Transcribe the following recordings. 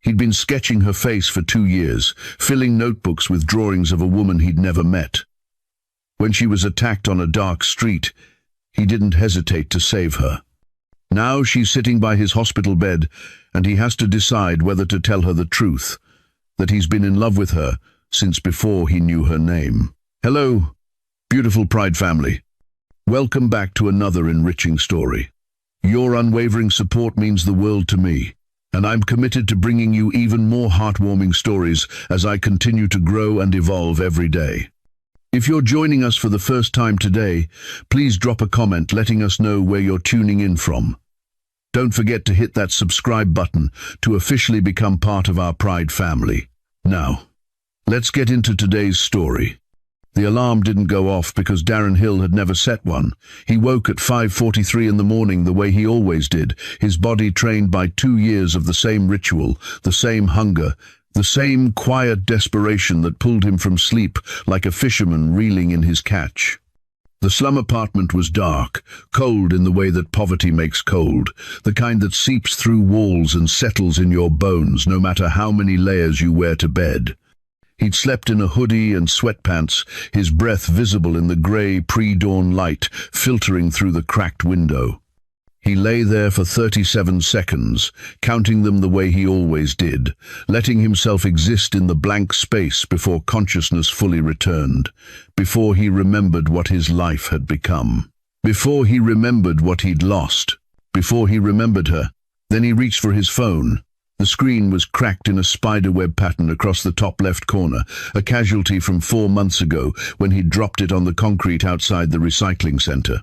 He'd been sketching her face for 2 years, filling notebooks with drawings of a woman he'd never met. When she was attacked on a dark street, he didn't hesitate to save her. Now she's sitting by his hospital bed, and he has to decide whether to tell her the truth, that he's been in love with her since before he knew her name. Hello, beautiful Pride family. Welcome back to another enriching story. Your unwavering support means the world to me, and I'm committed to bringing you even more heartwarming stories as I continue to grow and evolve every day. If you're joining us for the first time today, please drop a comment letting us know where you're tuning in from. Don't forget to hit that subscribe button to officially become part of our Pride family. Now, let's get into today's story. The alarm didn't go off because Darren Hill had never set one. He woke at 5:43 in the morning the way he always did, his body trained by 2 years of the same ritual, the same hunger, the same quiet desperation that pulled him from sleep like a fisherman reeling in his catch. The slum apartment was dark, cold in the way that poverty makes cold, the kind that seeps through walls and settles in your bones no matter how many layers you wear to bed. He'd slept in a hoodie and sweatpants, his breath visible in the grey pre-dawn light filtering through the cracked window. He lay there for 37 seconds, counting them the way he always did, letting himself exist in the blank space before consciousness fully returned, before he remembered what his life had become, before he remembered what he'd lost, before he remembered her. Then he reached for his phone. The screen was cracked in a spiderweb pattern across the top left corner, a casualty from 4 months ago when he'd dropped it on the concrete outside the recycling center.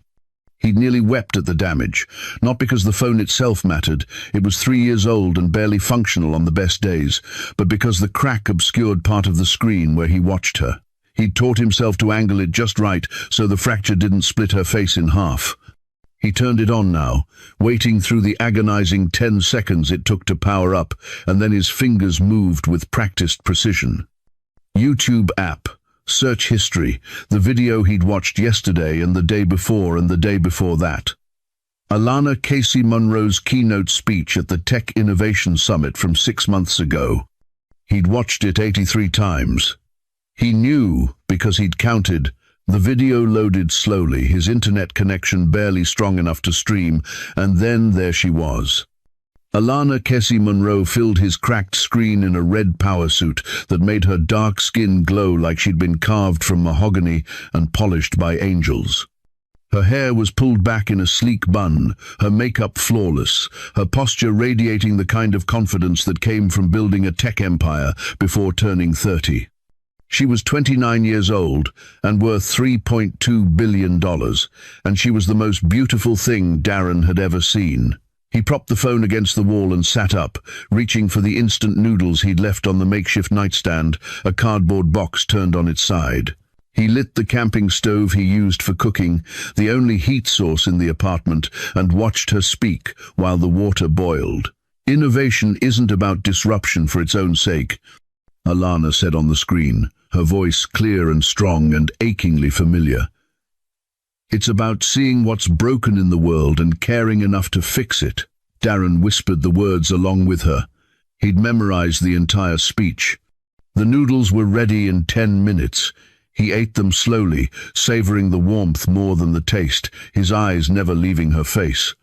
He'd nearly wept at the damage, not because the phone itself mattered, it was 3 years old and barely functional on the best days, but because the crack obscured part of the screen where he watched her. He'd taught himself to angle it just right so the fracture didn't split her face in half. He turned it on now, waiting through the agonizing 10 seconds it took to power up, and then his fingers moved with practiced precision. YouTube app, search history, the video he'd watched yesterday and the day before and the day before that. Alana Casey Monroe's keynote speech at the Tech Innovation Summit from 6 months ago. He'd watched it 83 times. He knew, because he'd counted. The video loaded slowly, his internet connection barely strong enough to stream, and then there she was. Alana Casey Monroe filled his cracked screen in a red power suit that made her dark skin glow like she'd been carved from mahogany and polished by angels. Her hair was pulled back in a sleek bun, her makeup flawless, her posture radiating the kind of confidence that came from building a tech empire before turning 30. She was 29 years old and worth $3.2 billion, and she was the most beautiful thing Darren had ever seen. He propped the phone against the wall and sat up, reaching for the instant noodles he'd left on the makeshift nightstand, a cardboard box turned on its side. He lit the camping stove he used for cooking, the only heat source in the apartment, and watched her speak while the water boiled. Innovation isn't about disruption for its own sake, Alana said on the screen, her voice clear and strong and achingly familiar. It's about seeing what's broken in the world and caring enough to fix it. Darren whispered the words along with her. He'd memorized the entire speech. The noodles were ready in 10 minutes. He ate them slowly, savoring the warmth more than the taste, his eyes never leaving her face.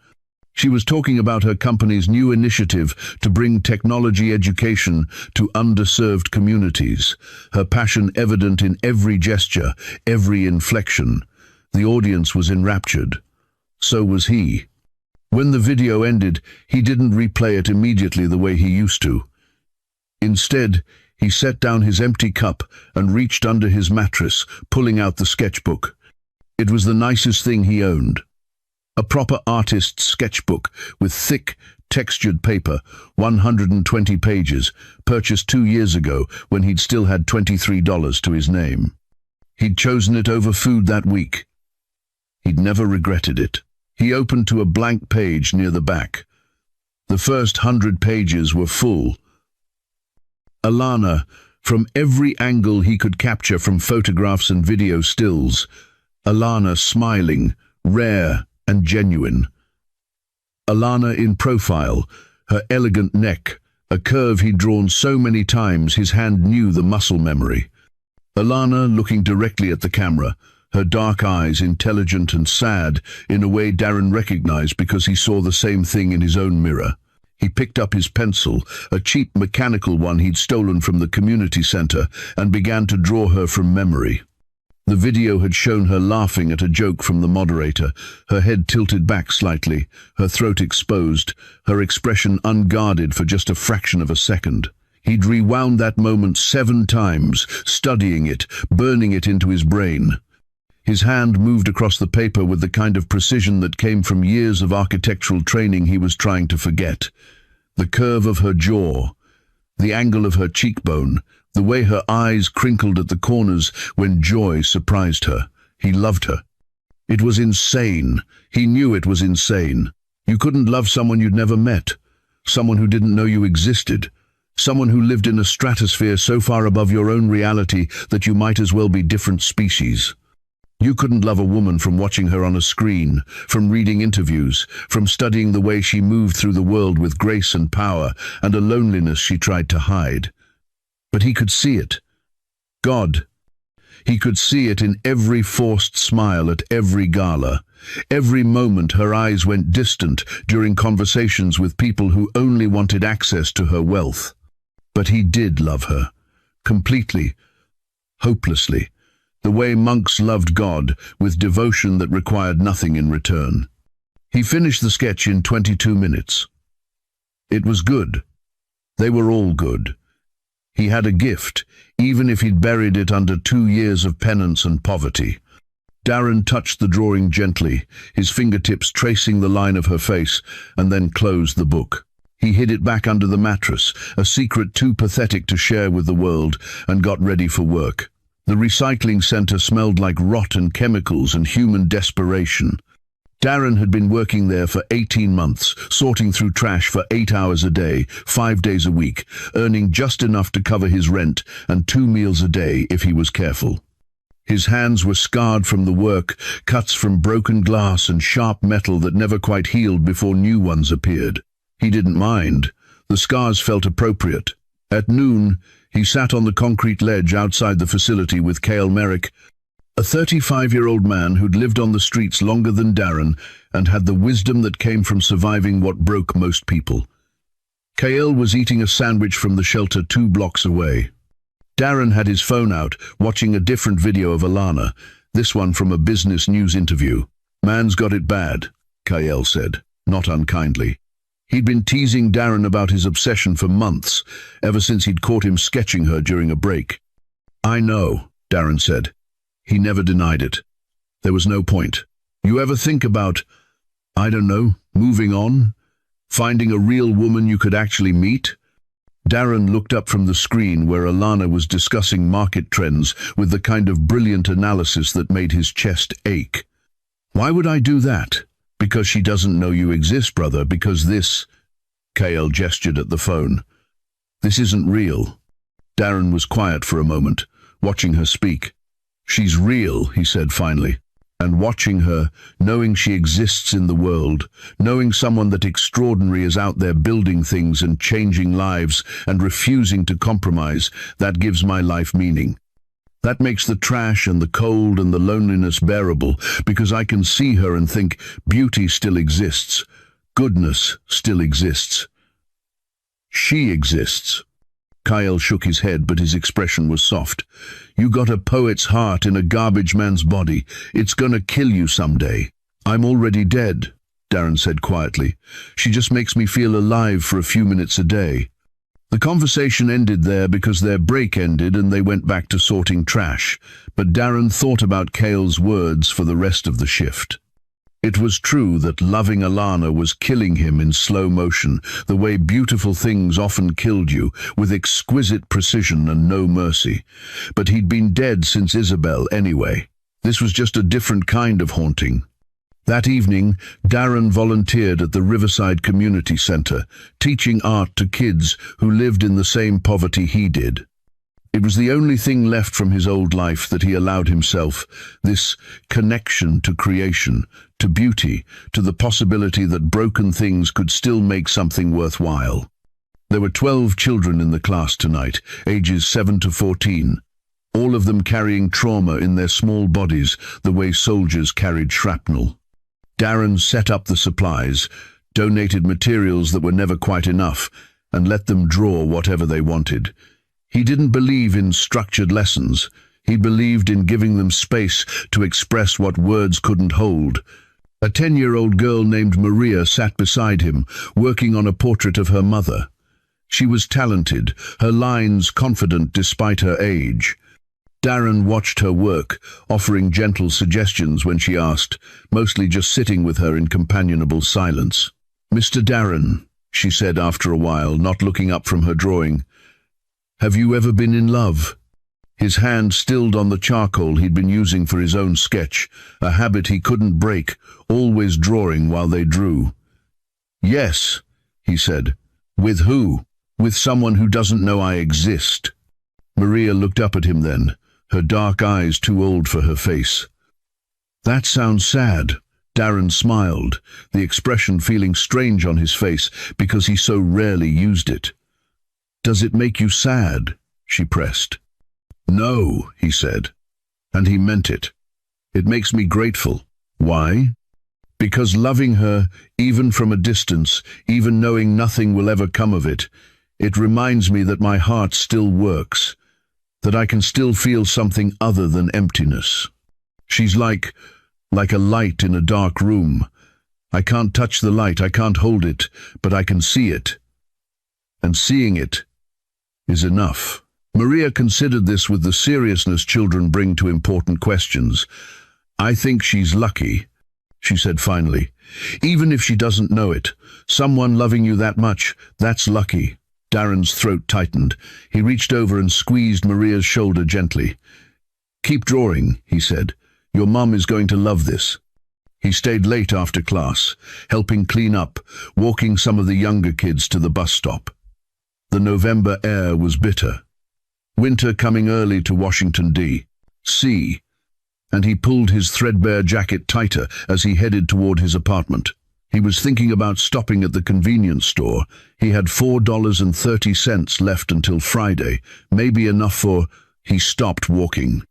She was talking about her company's new initiative to bring technology education to underserved communities, her passion evident in every gesture, every inflection. The audience was enraptured. So was he. When the video ended, he didn't replay it immediately the way he used to. Instead, he set down his empty cup and reached under his mattress, pulling out the sketchbook. It was the nicest thing he owned. A proper artist's sketchbook with thick, textured paper, 120 pages, purchased 2 years ago when he'd still had $23 to his name. He'd chosen it over food that week. He'd never regretted it. He opened to a blank page near the back. The first 100 pages were full. Alana, from every angle he could capture from photographs and video stills. Alana smiling, rare and genuine. Alana in profile, her elegant neck, A curve he'd drawn so many times his hand knew the muscle memory. Alana, looking directly at the camera, her dark eyes intelligent and sad in a way Darren recognized because he saw the same thing in his own mirror. He picked up his pencil, a cheap mechanical one he'd stolen from the community center, and began to draw her from memory. The video had shown her laughing at a joke from the moderator, her head tilted back slightly, her throat exposed, her expression unguarded for just a fraction of a second. He'd rewound that moment 7 times, studying it, burning it into his brain. His hand moved across the paper with the kind of precision that came from years of architectural training he was trying to forget. The curve of her jaw, the angle of her cheekbone, the way her eyes crinkled at the corners when joy surprised her. He loved her. It was insane. He knew it was insane. You couldn't love someone you'd never met, someone who didn't know you existed, someone who lived in a stratosphere so far above your own reality that you might as well be different species. You couldn't love a woman from watching her on a screen, from reading interviews, from studying the way she moved through the world with grace and power and a loneliness she tried to hide. But he could see it. God. He could see it in every forced smile at every gala. Every moment her eyes went distant during conversations with people who only wanted access to her wealth. But he did love her. Completely. Hopelessly. The way monks loved God, with devotion that required nothing in return. He finished the sketch in 22 minutes. It was good. They were all good. He had a gift, even if he'd buried it under 2 years of penance and poverty. Darren touched the drawing gently, his fingertips tracing the line of her face, and then closed the book. He hid it back under the mattress, a secret too pathetic to share with the world, and got ready for work. The recycling center smelled like rot and chemicals and human desperation. Darren had been working there for 18 months, sorting through trash for 8 hours a day, 5 days a week, earning just enough to cover his rent and 2 meals a day if he was careful. His hands were scarred from the work, cuts from broken glass and sharp metal that never quite healed before new ones appeared. He didn't mind. The scars felt appropriate. At noon, he sat on the concrete ledge outside the facility with Cale Merrick, a 35-year-old man who'd lived on the streets longer than Darren and had the wisdom that came from surviving what broke most people. Cale was eating a sandwich from the shelter 2 blocks away. Darren had his phone out, watching a different video of Alana, this one from a business news interview. "Man's got it bad," Cale said, not unkindly. He'd been teasing Darren about his obsession for months, ever since he'd caught him sketching her during a break. "I know," Darren said. He never denied it. There was no point. "You ever think about, I don't know, moving on? Finding a real woman you could actually meet?" Darren looked up from the screen where Alana was discussing market trends with the kind of brilliant analysis that made his chest ache. "Why would I do that? Because she doesn't know you exist, brother, because this..." Cale gestured at the phone. "This isn't real." Darren was quiet for a moment, watching her speak. "She's real," he said finally, and watching her, knowing she exists in the world, knowing someone that extraordinary is out there building things and changing lives and refusing to compromise, that gives my life meaning. That makes the trash and the cold and the loneliness bearable, because I can see her and think beauty still exists, goodness still exists. She exists. Cale shook his head, but his expression was soft. "You got a poet's heart in a garbage man's body. It's gonna kill you someday." "I'm already dead," Darren said quietly. "She just makes me feel alive for a few minutes a day." The conversation ended there because their break ended and they went back to sorting trash, but Darren thought about Cale's words for the rest of the shift. It was true that loving Alana was killing him in slow motion, the way beautiful things often killed you, with exquisite precision and no mercy. But he'd been dead since Isabel anyway. This was just a different kind of haunting. That evening, Darren volunteered at the Riverside Community Center, teaching art to kids who lived in the same poverty he did. It was the only thing left from his old life that he allowed himself, this connection to creation, to beauty, to the possibility that broken things could still make something worthwhile. There were 12 children in the class tonight, ages 7 to 14, all of them carrying trauma in their small bodies the way soldiers carried shrapnel. Darren set up the supplies, donated materials that were never quite enough, and let them draw whatever they wanted. He didn't believe in structured lessons. He believed in giving them space to express what words couldn't hold. A 10-year-old girl named Maria sat beside him, working on a portrait of her mother. She was talented, her lines confident despite her age. Darren watched her work, offering gentle suggestions when she asked, mostly just sitting with her in companionable silence. "Mr. Darren," she said after a while, not looking up from her drawing, "have you ever been in love?" His hand stilled on the charcoal he'd been using for his own sketch, a habit he couldn't break, always drawing while they drew. "Yes," he said. "With who?" "With someone who doesn't know I exist." Maria looked up at him then, her dark eyes too old for her face. "That sounds sad." Darren smiled, the expression feeling strange on his face because he so rarely used it. "Does it make you sad?" she pressed. "No," he said, and he meant it. "It makes me grateful." "Why?" "Because loving her, even from a distance, even knowing nothing will ever come of it, it reminds me that my heart still works, that I can still feel something other than emptiness. She's like a light in a dark room. I can't touch the light, I can't hold it, but I can see it. And seeing it is enough." Maria considered this with the seriousness children bring to important questions. "I think she's lucky," she said finally. "Even if she doesn't know it, someone loving you that much, that's lucky." Darren's throat tightened. He reached over and squeezed Maria's shoulder gently. "Keep drawing," he said. "Your mum is going to love this." He stayed late after class, helping clean up, walking some of the younger kids to the bus stop. The November air was bitter. Winter coming early to Washington, D.C., and he pulled his threadbare jacket tighter as he headed toward his apartment. He was thinking about stopping at the convenience store. He had $4.30 left until Friday, maybe enough for... He stopped walking.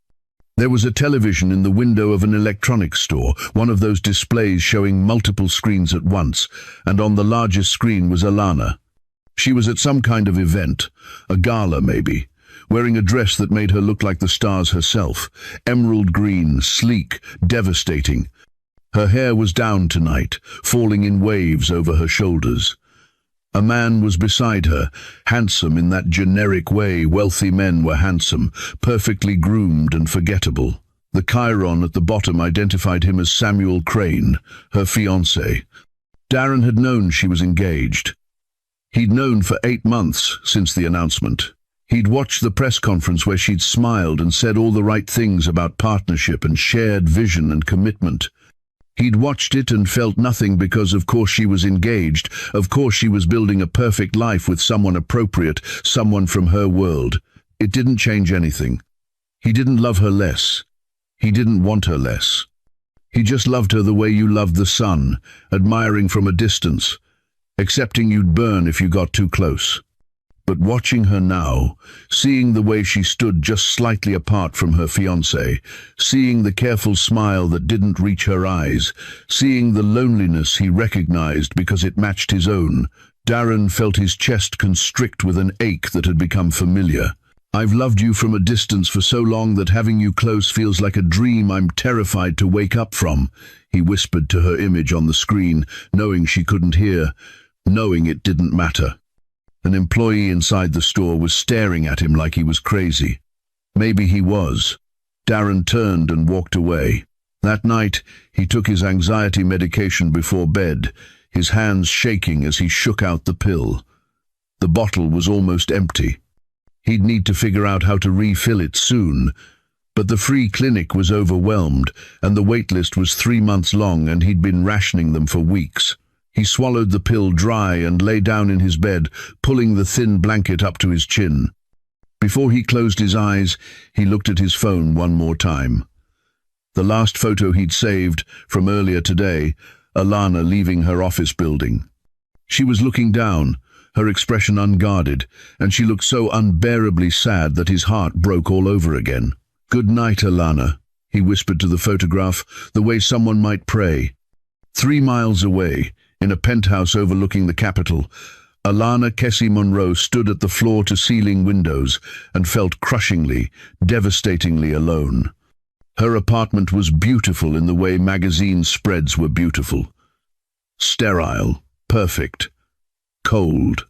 There was a television in the window of an electronics store, one of those displays showing multiple screens at once, and on the largest screen was Alana. She was at some kind of event, a gala maybe, wearing a dress that made her look like the stars herself, emerald green, sleek, devastating. Her hair was down tonight, falling in waves over her shoulders. A man was beside her, handsome in that generic way wealthy men were handsome, perfectly groomed and forgettable. The chyron at the bottom identified him as Samuel Crane, her fiance. Darren had known she was engaged. He'd known for 8 months since the announcement. He'd watched the press conference where she'd smiled and said all the right things about partnership and shared vision and commitment. He'd watched it and felt nothing because of course she was engaged, of course she was building a perfect life with someone appropriate, someone from her world. It didn't change anything. He didn't love her less. He didn't want her less. He just loved her the way you loved the sun, admiring from a distance, accepting you'd burn if you got too close. But watching her now, seeing the way she stood just slightly apart from her fiancé, seeing the careful smile that didn't reach her eyes, seeing the loneliness he recognized because it matched his own, Darren felt his chest constrict with an ache that had become familiar. "I've loved you from a distance for so long that having you close feels like a dream I'm terrified to wake up from," he whispered to her image on the screen, knowing she couldn't hear, knowing it didn't matter. An employee inside the store was staring at him like he was crazy. Maybe he was. Darren turned and walked away. That night, he took his anxiety medication before bed, his hands shaking as he shook out the pill. The bottle was almost empty. He'd need to figure out how to refill it soon, but the free clinic was overwhelmed, and the wait list was 3 months long, and he'd been rationing them for weeks. He swallowed the pill dry and lay down in his bed, pulling the thin blanket up to his chin. Before he closed his eyes, he looked at his phone one more time. The last photo he'd saved, from earlier today, Alana leaving her office building. She was looking down, her expression unguarded, and she looked so unbearably sad that his heart broke all over again. "Good night, Alana," he whispered to the photograph, the way someone might pray. 3 miles away, in a penthouse overlooking the capital, Alana Kessie Monroe stood at the floor-to-ceiling windows and felt crushingly, devastatingly alone. Her apartment was beautiful in the way magazine spreads were beautiful. Sterile, perfect, cold.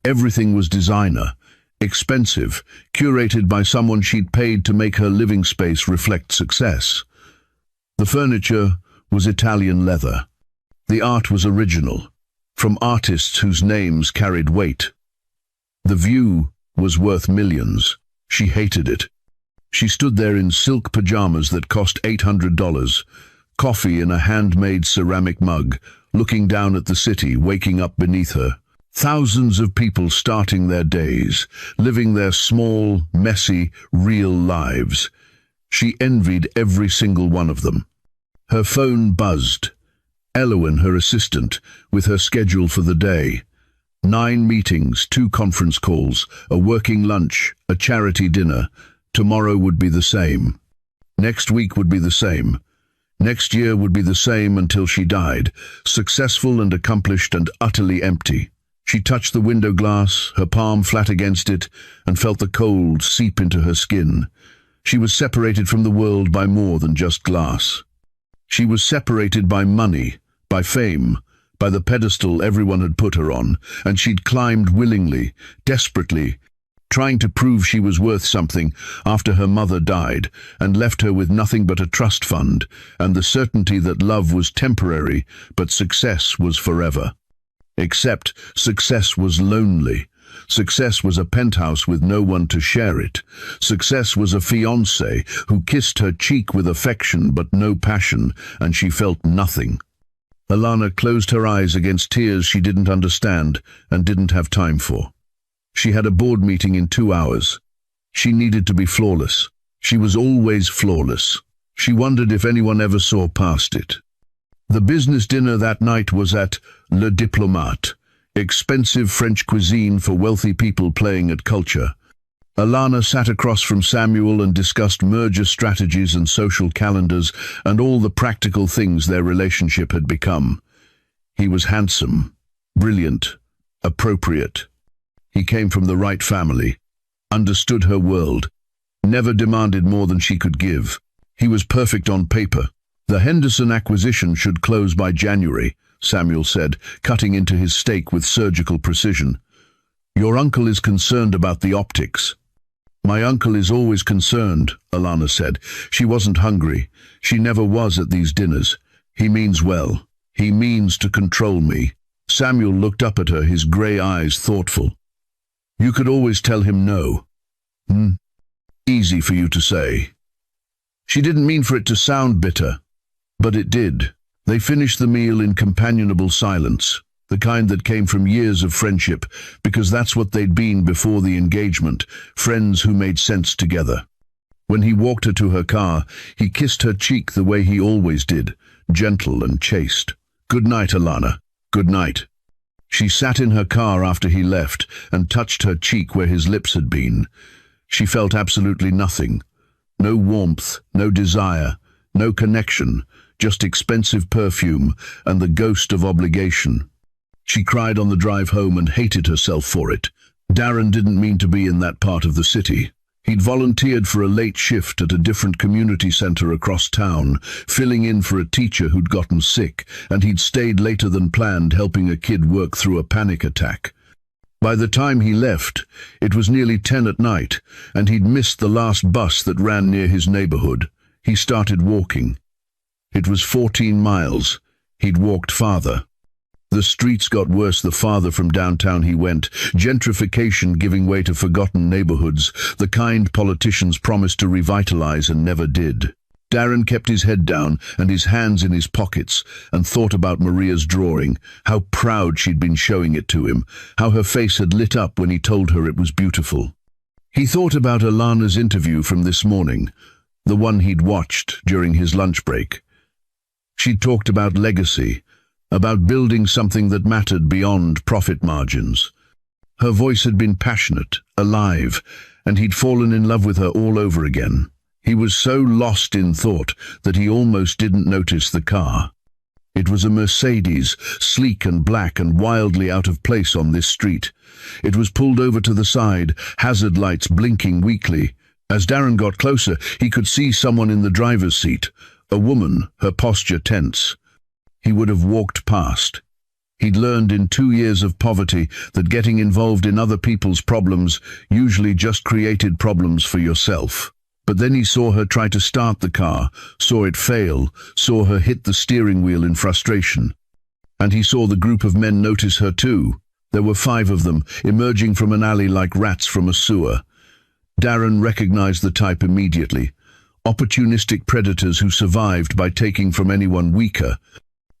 Everything was designer, expensive, curated by someone she'd paid to make her living space reflect success. The furniture was Italian leather. The art was original, from artists whose names carried weight. The view was worth millions. She hated it. She stood there in silk pajamas that cost $800, coffee in a handmade ceramic mug, looking down at the city waking up beneath her. Thousands of people starting their days, living their small, messy, real lives. She envied every single one of them. Her phone buzzed. Elowen, her assistant, with her schedule for the day. 9 meetings, 2 conference calls, a working lunch, a charity dinner. Tomorrow would be the same. Next week would be the same. Next year would be the same until she died, successful and accomplished and utterly empty. She touched the window glass, her palm flat against it, and felt the cold seep into her skin. She was separated from the world by more than just glass. She was separated by money, by fame, by the pedestal everyone had put her on, and she'd climbed willingly, desperately, trying to prove she was worth something after her mother died and left her with nothing but a trust fund and the certainty that love was temporary but success was forever. Except success was lonely. Success was a penthouse with no one to share it. Success was a fiance who kissed her cheek with affection but no passion, and she felt nothing. Alana closed her eyes against tears she didn't understand and didn't have time for. She had a board meeting in 2 hours. She needed to be flawless. She was always flawless. She wondered if anyone ever saw past it. The business dinner that night was at Le Diplomate, expensive French cuisine for wealthy people playing at culture. Alana sat across from Samuel and discussed merger strategies and social calendars and all the practical things their relationship had become. He was handsome, brilliant, appropriate. He came from the right family, understood her world, never demanded more than she could give. He was perfect on paper. The Henderson acquisition should close by January, Samuel said, cutting into his steak with surgical precision. Your uncle is concerned about the optics. My uncle is always concerned, Alana said. She wasn't hungry. She never was at these dinners. He means well. He means to control me. Samuel looked up at her, his grey eyes thoughtful. You could always tell him no. Easy for you to say. She didn't mean for it to sound bitter, but it did. They finished the meal in companionable silence, the kind that came from years of friendship, because that's what they'd been before the engagement, friends who made sense together. When he walked her to her car, he kissed her cheek the way he always did, gentle and chaste. Good night, Alana. Good night. She sat in her car after he left and touched her cheek where his lips had been. She felt absolutely nothing. No warmth, no desire, no connection, just expensive perfume and the ghost of obligation. She cried on the drive home and hated herself for it. Darren didn't mean to be in that part of the city. He'd volunteered for a late shift at a different community center across town, filling in for a teacher who'd gotten sick, and he'd stayed later than planned helping a kid work through a panic attack. By the time he left, it was nearly 10 at night, and he'd missed the last bus that ran near his neighborhood. He started walking. It was 14 miles. He'd walked farther. The streets got worse the farther from downtown he went, gentrification giving way to forgotten neighborhoods, the kind politicians promised to revitalize and never did. Darren kept his head down and his hands in his pockets and thought about Maria's drawing, how proud she'd been showing it to him, how her face had lit up when he told her it was beautiful. He thought about Alana's interview from this morning, the one he'd watched during his lunch break. She'd talked about legacy, about building something that mattered beyond profit margins. Her voice had been passionate, alive, and he'd fallen in love with her all over again. He was so lost in thought that he almost didn't notice the car. It was a Mercedes, sleek and black and wildly out of place on this street. It was pulled over to the side, hazard lights blinking weakly. As Darren got closer, he could see someone in the driver's seat, a woman, her posture tense. He would have walked past. He'd learned in 2 years of poverty that getting involved in other people's problems usually just created problems for yourself. But then he saw her try to start the car, saw it fail, saw her hit the steering wheel in frustration. And he saw the group of men notice her too. There were 5 of them, emerging from an alley like rats from a sewer. Darren recognized the type immediately. Opportunistic predators who survived by taking from anyone weaker.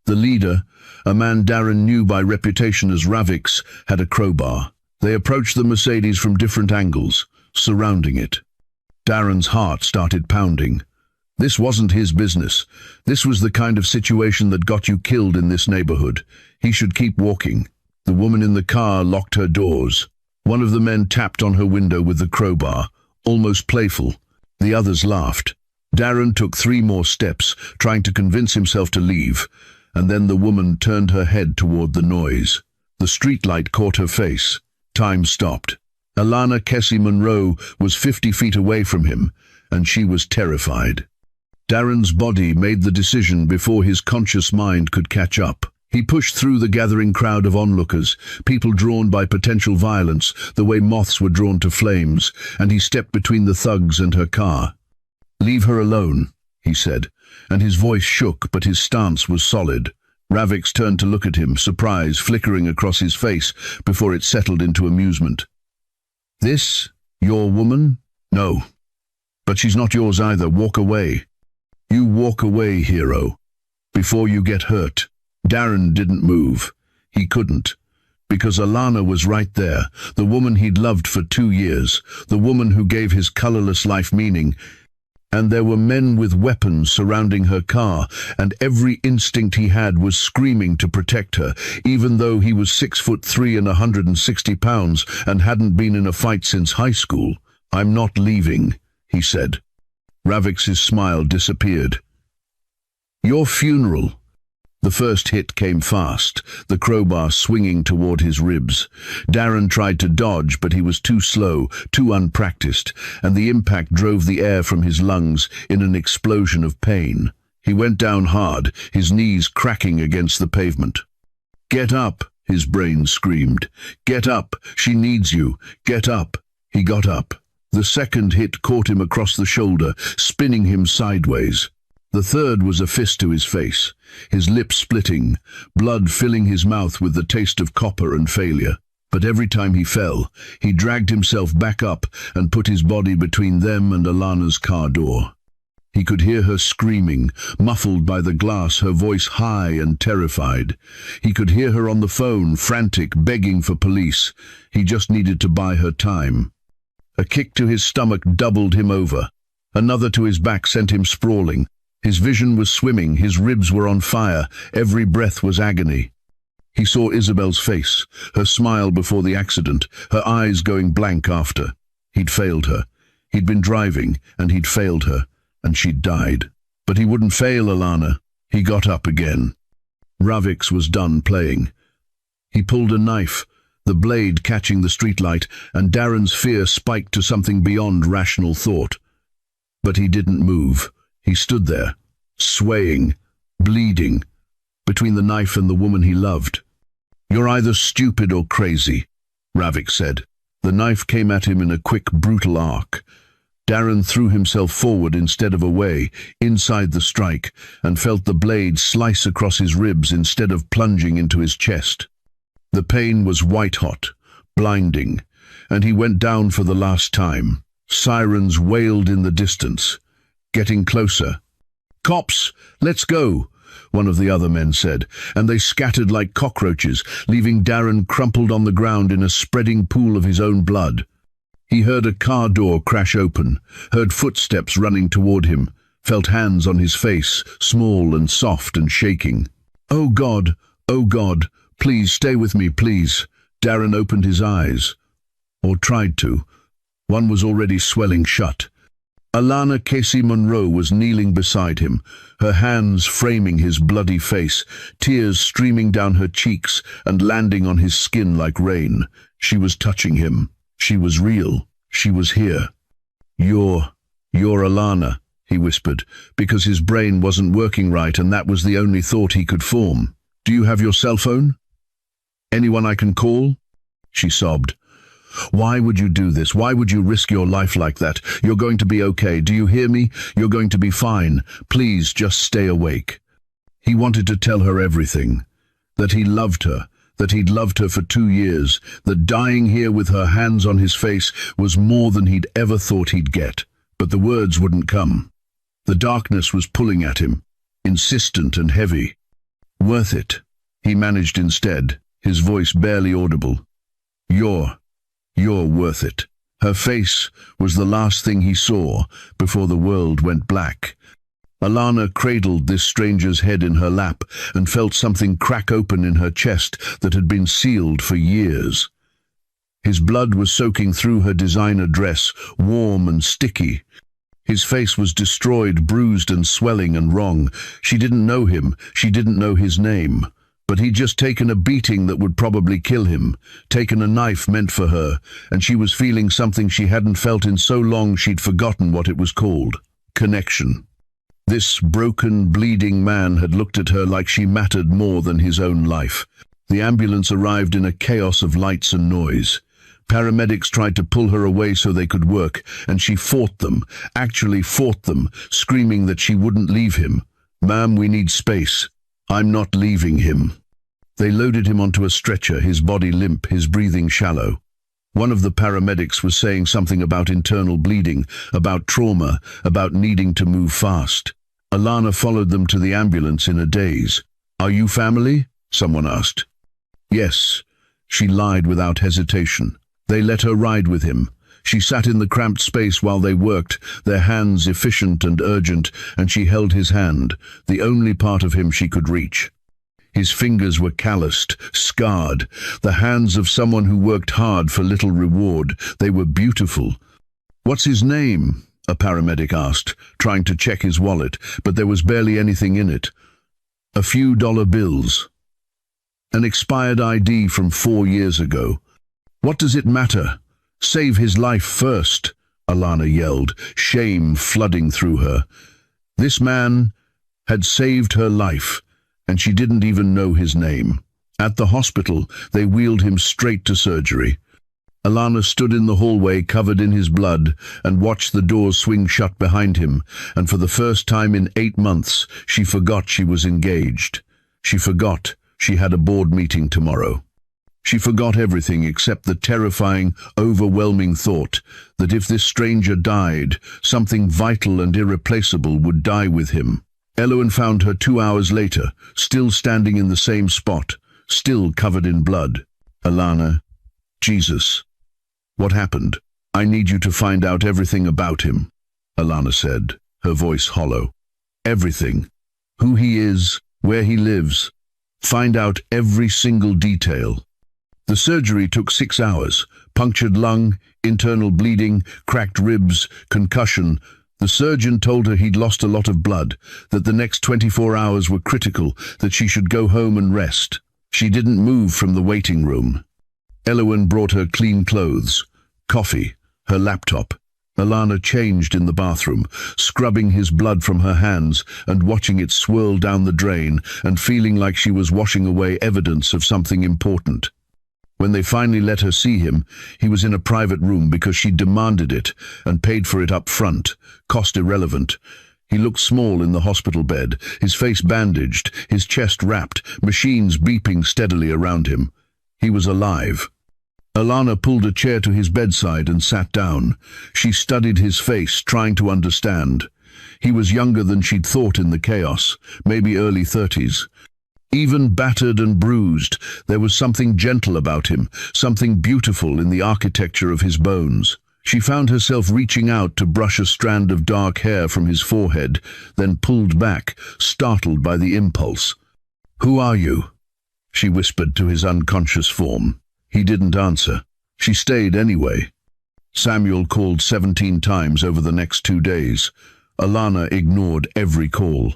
The leader, a man Darren knew by reputation as Ravix, had a crowbar. They approached the Mercedes from different angles, surrounding it. Darren's heart started pounding. This wasn't his business. This was the kind of situation that got you killed in this neighborhood. He should keep walking. The woman in the car locked her doors. One of the men tapped on her window with the crowbar, almost playful. The others laughed. Darren took 3 more steps, trying to convince himself to leave, and then the woman turned her head toward the noise. The streetlight caught her face. Time stopped. Alana Kessie Monroe was 50 feet away from him, and she was terrified. Darren's body made the decision before his conscious mind could catch up. He pushed through the gathering crowd of onlookers, people drawn by potential violence, the way moths were drawn to flames, and he stepped between the thugs and her car. "Leave her alone," he said, and his voice shook, but his stance was solid. Ravix turned to look at him, surprise flickering across his face before it settled into amusement. "This, your woman? No. But she's not yours either. Walk away. You walk away, hero, before you get hurt." Darren didn't move. He couldn't. Because Alana was right there, the woman he'd loved for 2 years, the woman who gave his colorless life meaning. And there were men with weapons surrounding her car, and every instinct he had was screaming to protect her, even though he was 6'3" and 160 pounds and hadn't been in a fight since high school. "I'm not leaving," he said. Ravix's smile disappeared. "Your funeral." The first hit came fast, the crowbar swinging toward his ribs. Darren tried to dodge, but he was too slow, too unpracticed, and the impact drove the air from his lungs in an explosion of pain. He went down hard, his knees cracking against the pavement. "Get up," his brain screamed. "Get up, she needs you. Get up." He got up. The second hit caught him across the shoulder, spinning him sideways. The third was a fist to his face, his lips splitting, blood filling his mouth with the taste of copper and failure. But every time he fell, he dragged himself back up and put his body between them and Alana's car door. He could hear her screaming, muffled by the glass, her voice high and terrified. He could hear her on the phone, frantic, begging for police. He just needed to buy her time. A kick to his stomach doubled him over. Another to his back sent him sprawling. His vision was swimming, his ribs were on fire, every breath was agony. He saw Isabel's face, her smile before the accident, her eyes going blank after. He'd failed her. He'd been driving, and he'd failed her, and she'd died. But he wouldn't fail Alana. He got up again. Ravix was done playing. He pulled a knife, the blade catching the streetlight, and Darren's fear spiked to something beyond rational thought. But he didn't move. He stood there, swaying, bleeding, between the knife and the woman he loved. "You're either stupid or crazy," Ravix said. The knife came at him in a quick, brutal arc. Darren threw himself forward instead of away, inside the strike, and felt the blade slice across his ribs instead of plunging into his chest. The pain was white-hot, blinding, and he went down for the last time. Sirens wailed in the distance. Getting closer. "Cops, let's go," one of the other men said, and they scattered like cockroaches, leaving Darren crumpled on the ground in a spreading pool of his own blood. He heard a car door crash open, heard footsteps running toward him, felt hands on his face, small and soft and shaking. Oh God, please stay with me, please." Darren opened his eyes, or tried to. One was already swelling shut. Alana Casey Monroe was kneeling beside him, her hands framing his bloody face, tears streaming down her cheeks and landing on his skin like rain. She was touching him. She was real. She was here. You're Alana, he whispered, because his brain wasn't working right and that was the only thought he could form. Do you have your cell phone? Anyone I can call? She sobbed. Why would you do this? Why would you risk your life like that? You're going to be okay. Do you hear me? You're going to be fine. Please just stay awake. He wanted to tell her everything. That he loved her. That he'd loved her for 2 years. That dying here with her hands on his face was more than he'd ever thought he'd get. But the words wouldn't come. The darkness was pulling at him, insistent and heavy. Worth it, he managed instead, his voice barely audible. You're worth it. Her face was the last thing he saw before the world went black. Alana cradled this stranger's head in her lap and felt something crack open in her chest that had been sealed for years. His blood was soaking through her designer dress, warm and sticky. His face was destroyed, bruised and swelling and wrong. She didn't know him, she didn't know his name. But he'd just taken a beating that would probably kill him, taken a knife meant for her, and she was feeling something she hadn't felt in so long she'd forgotten what it was called. Connection. This broken, bleeding man had looked at her like she mattered more than his own life. The ambulance arrived in a chaos of lights and noise. Paramedics tried to pull her away so they could work, and she fought them, actually fought them, screaming that she wouldn't leave him. "Ma'am, we need space. I'm not leaving him." They loaded him onto a stretcher, his body limp, his breathing shallow. One of the paramedics was saying something about internal bleeding, about trauma, about needing to move fast. Alana followed them to the ambulance in a daze. "Are you family?" someone asked. "Yes," she lied without hesitation. They let her ride with him. She sat in the cramped space while they worked, their hands efficient and urgent, and she held his hand, the only part of him she could reach. His fingers were calloused, scarred, the hands of someone who worked hard for little reward. They were beautiful. "What's his name?" a paramedic asked, trying to check his wallet, but there was barely anything in it. A few dollar bills. An expired ID from 4 years ago. "What does it matter? Save his life first," Alana yelled, shame flooding through her. This man had saved her life, and she didn't even know his name. At the hospital, they wheeled him straight to surgery. Alana stood in the hallway covered in his blood and watched the doors swing shut behind him, and for the first time in 8 months, she forgot she was engaged. She forgot she had a board meeting tomorrow. She forgot everything except the terrifying, overwhelming thought that if this stranger died, something vital and irreplaceable would die with him. Elowen found her 2 hours later, still standing in the same spot, still covered in blood. "Alana, Jesus, what happened? I need you to find out everything about him," Alana said, her voice hollow. "Everything. Who he is, where he lives. Find out every single detail." The surgery took 6 hours. Punctured lung, internal bleeding, cracked ribs, concussion. The surgeon told her he'd lost a lot of blood, that the next 24 hours were critical, that she should go home and rest. She didn't move from the waiting room. Elowen brought her clean clothes, coffee, her laptop. Alana changed in the bathroom, scrubbing his blood from her hands and watching it swirl down the drain and feeling like she was washing away evidence of something important. When they finally let her see him, he was in a private room because she demanded it and paid for it up front, cost irrelevant. He looked small in the hospital bed, his face bandaged, his chest wrapped, machines beeping steadily around him. He was alive. Alana pulled a chair to his bedside and sat down. She studied his face, trying to understand. He was younger than she'd thought in the chaos, maybe early 30s. Even battered and bruised, there was something gentle about him, something beautiful in the architecture of his bones. She found herself reaching out to brush a strand of dark hair from his forehead, then pulled back, startled by the impulse. "Who are you?" she whispered to his unconscious form. He didn't answer. She stayed anyway. Samuel called 17 times over the next 2 days. Alana ignored every call.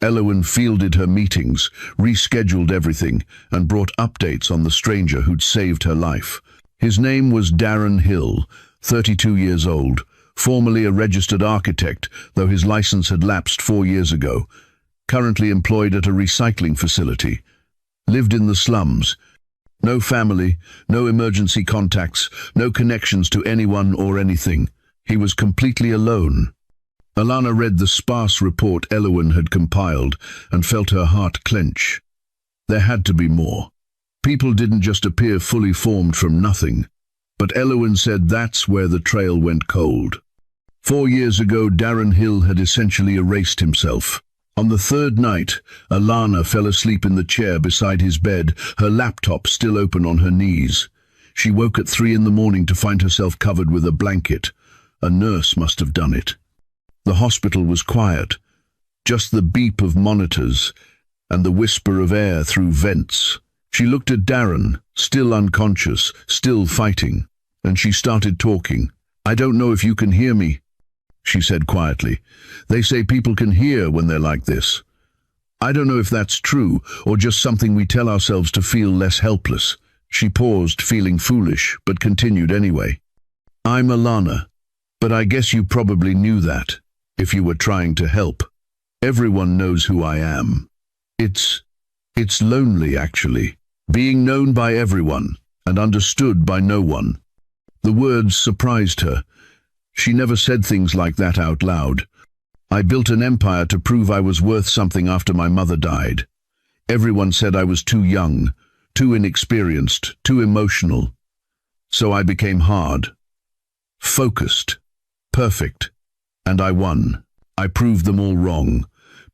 Elowen fielded her meetings, rescheduled everything, and brought updates on the stranger who'd saved her life. His name was Darren Hill, 32 years old, formerly a registered architect, though his license had lapsed 4 years ago. Currently employed at a recycling facility. Lived in the slums. No family, no emergency contacts, no connections to anyone or anything. He was completely alone. Alana read the sparse report Elowen had compiled and felt her heart clench. There had to be more. People didn't just appear fully formed from nothing. But Elowen said that's where the trail went cold. 4 years ago, Darren Hill had essentially erased himself. On the 3rd night, Alana fell asleep in the chair beside his bed, her laptop still open on her knees. She woke at 3 in the morning to find herself covered with a blanket. A nurse must have done it. The hospital was quiet, just the beep of monitors and the whisper of air through vents. She looked at Darren, still unconscious, still fighting, and she started talking. "I don't know if you can hear me," she said quietly. "They say people can hear when they're like this. I don't know if that's true or just something we tell ourselves to feel less helpless." She paused, feeling foolish, but continued anyway. "I'm Alana, but I guess you probably knew that, if you were trying to help. Everyone knows who I am. It's lonely, actually, being known by everyone and understood by no one." The words surprised her. She never said things like that out loud. "I built an empire to prove I was worth something after my mother died. Everyone said I was too young, too inexperienced, too emotional. So I became hard, focused, perfect, and I won. I proved them all wrong.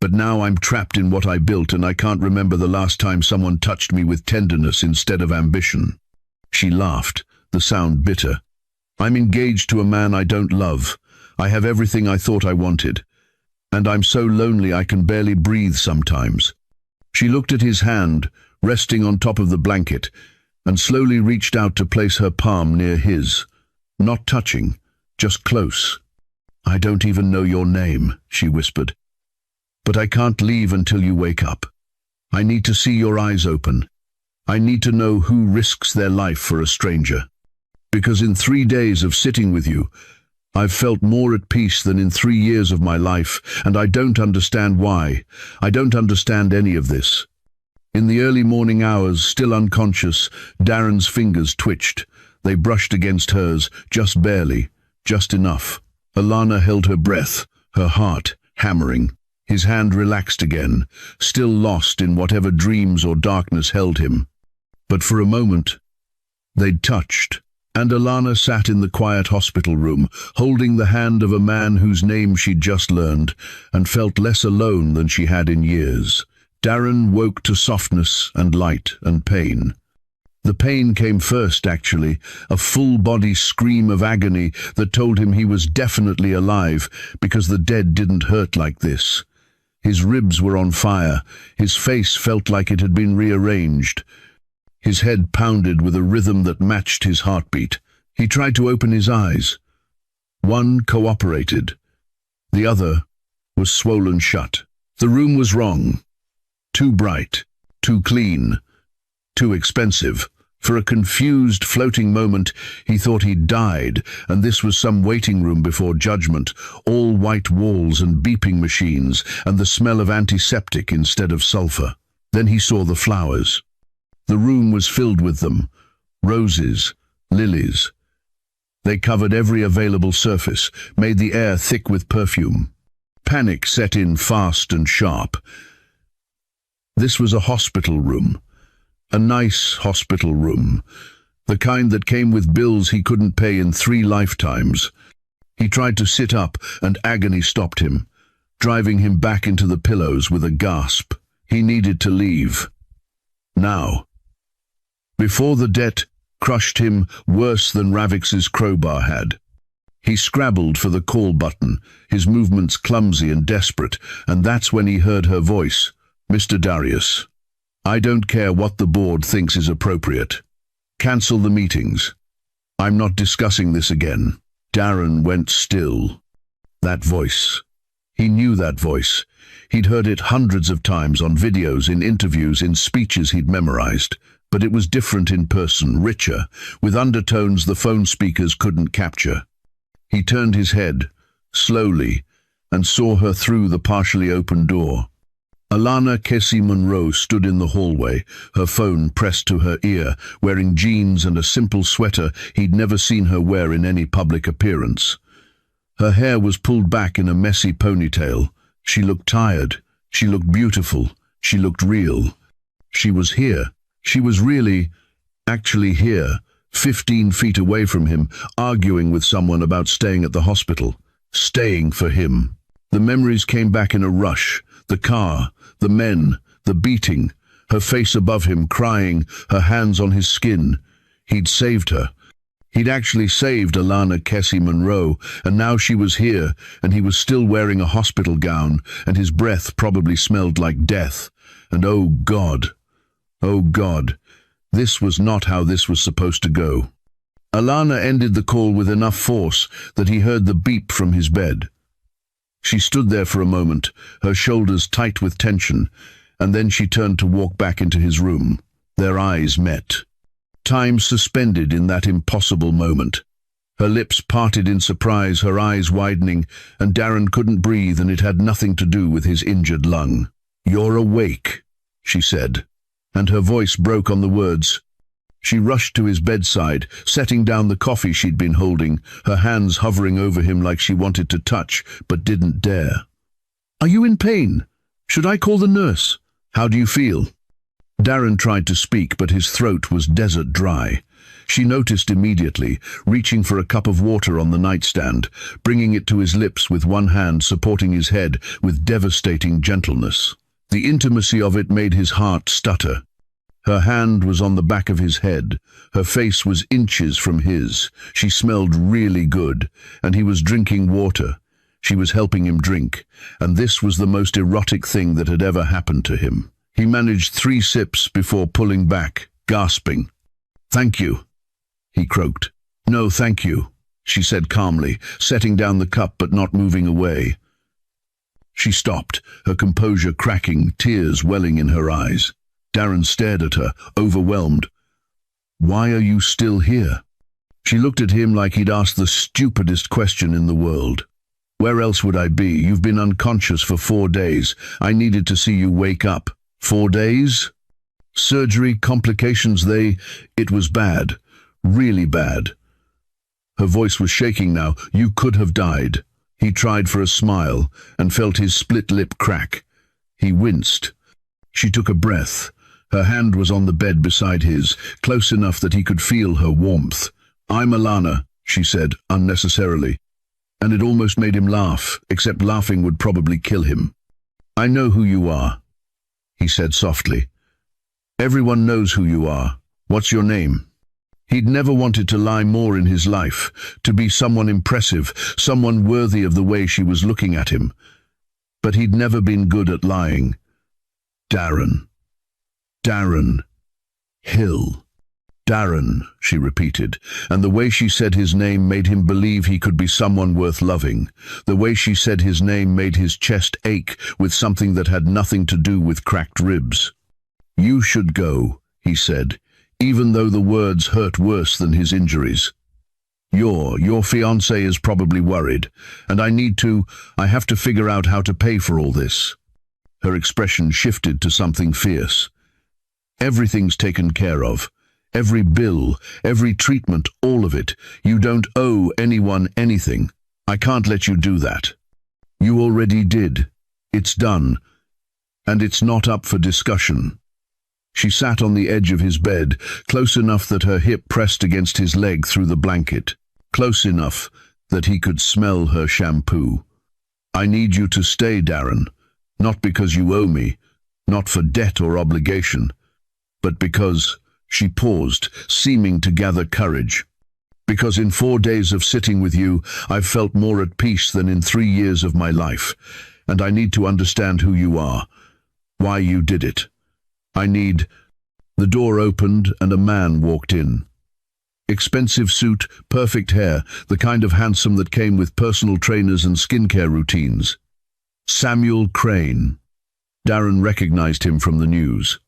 But now I'm trapped in what I built, and I can't remember the last time someone touched me with tenderness instead of ambition." She laughed, the sound bitter. "I'm engaged to a man I don't love. I have everything I thought I wanted. And I'm so lonely I can barely breathe sometimes." She looked at his hand, resting on top of the blanket, and slowly reached out to place her palm near his. Not touching, just close. "I don't even know your name," she whispered. "But I can't leave until you wake up. I need to see your eyes open. I need to know who risks their life for a stranger. Because in 3 days of sitting with you, I've felt more at peace than in 3 years of my life, and I don't understand why. I don't understand any of this." In the early morning hours, still unconscious, Darren's fingers twitched. They brushed against hers, just barely, just enough. Alana held her breath, her heart hammering. His hand relaxed again, still lost in whatever dreams or darkness held him. But for a moment, they'd touched, and Alana sat in the quiet hospital room, holding the hand of a man whose name she'd just learned, and felt less alone than she had in years. Darren woke to softness and light and pain. The pain came first, actually, a full-body scream of agony that told him he was definitely alive, because the dead didn't hurt like this. His ribs were on fire, his face felt like it had been rearranged. His head pounded with a rhythm that matched his heartbeat. He tried to open his eyes. One cooperated. The other was swollen shut. The room was wrong. Too bright, too clean, too expensive. For a confused, floating moment, he thought he'd died, and this was some waiting room before judgment, all white walls and beeping machines, and the smell of antiseptic instead of sulfur. Then he saw the flowers. The room was filled with them. Roses, lilies. They covered every available surface, made the air thick with perfume. Panic set in fast and sharp. This was a hospital room. A nice hospital room, the kind that came with bills he couldn't pay in 3 lifetimes. He tried to sit up, and agony stopped him, driving him back into the pillows with a gasp. He needed to leave. Now. Before the debt crushed him worse than Ravix's crowbar had. He scrabbled for the call button, his movements clumsy and desperate, and that's when he heard her voice. "Mr. Darius, I don't care what the board thinks is appropriate. Cancel the meetings. I'm not discussing this again. Darren went still. That voice. He knew that voice. He'd heard it hundreds of times on videos, in interviews, in speeches he'd memorized. But it was different in person, richer, with undertones the phone speakers couldn't capture. He turned his head, slowly, and saw her through the partially open door. Alana Casey Monroe stood in the hallway, her phone pressed to her ear, wearing jeans and a simple sweater he'd never seen her wear in any public appearance. Her hair was pulled back in a messy ponytail. She looked tired. She looked beautiful. She looked real. She was here. She was actually here, 15 feet away from him, arguing with someone about staying at the hospital. Staying for him. The memories came back in a rush. The car, the men, the beating, her face above him, crying, her hands on his skin. He'd saved her. He'd actually saved Alana Casey Monroe, and now she was here, and he was still wearing a hospital gown, and his breath probably smelled like death. And oh God, this was not how this was supposed to go. Alana ended the call with enough force that he heard the beep from his bed. She stood there for a moment, her shoulders tight with tension, and then she turned to walk back into his room. Their eyes met. Time suspended in that impossible moment. Her lips parted in surprise, her eyes widening, and Darren couldn't breathe, and it had nothing to do with his injured lung. "You're awake," she said, and her voice broke on the words. She rushed to his bedside, setting down the coffee she'd been holding, her hands hovering over him like she wanted to touch, but didn't dare. "Are you in pain? Should I call the nurse? How do you feel?" Darren tried to speak, but his throat was desert dry. She noticed immediately, reaching for a cup of water on the nightstand, bringing it to his lips with one hand supporting his head with devastating gentleness. The intimacy of it made his heart stutter. Her hand was on the back of his head. Her face was inches from his. She smelled really good, and he was drinking water. She was helping him drink, and this was the most erotic thing that had ever happened to him. He managed 3 sips before pulling back, gasping. "Thank you," he croaked. "No, thank you," she said calmly, setting down the cup but not moving away. She stopped, her composure cracking, tears welling in her eyes. Darren stared at her, overwhelmed. "Why are you still here?" She looked at him like he'd asked the stupidest question in the world. "Where else would I be? You've been unconscious for 4 days. I needed to see you wake up." 4 days? Surgery, complications, it was bad. Really bad. Her voice was shaking now. "You could have died." He tried for a smile and felt his split lip crack. He winced. She took a breath. Her hand was on the bed beside his, close enough that he could feel her warmth. "I'm Alana," she said, unnecessarily. And it almost made him laugh, except laughing would probably kill him. "I know who you are," he said softly. "Everyone knows who you are. What's your name?" He'd never wanted to lie more in his life, to be someone impressive, someone worthy of the way she was looking at him. But he'd never been good at lying. "Darren. Darren. Hill." "Darren," she repeated, and the way she said his name made him believe he could be someone worth loving. The way she said his name made his chest ache with something that had nothing to do with cracked ribs. "You should go," he said, even though the words hurt worse than his injuries. Your fiance is probably worried, and I have to figure out how to pay for all this." Her expression shifted to something fierce. "Everything's taken care of. Every bill, every treatment, all of it. You don't owe anyone anything. I can't let you do that. You already did. It's done. And it's not up for discussion." She sat on the edge of his bed, close enough that her hip pressed against his leg through the blanket, close enough that he could smell her shampoo. "I need you to stay, Darren, not because you owe me, not for debt or obligation, but because..." She paused, seeming to gather courage. "Because in 4 days of sitting with you, I've felt more at peace than in 3 years of my life, and I need to understand who you are, why you did it. I need..." The door opened and a man walked in. Expensive suit, perfect hair, the kind of handsome that came with personal trainers and skincare routines. Samuel Crane. Darren recognized him from the news.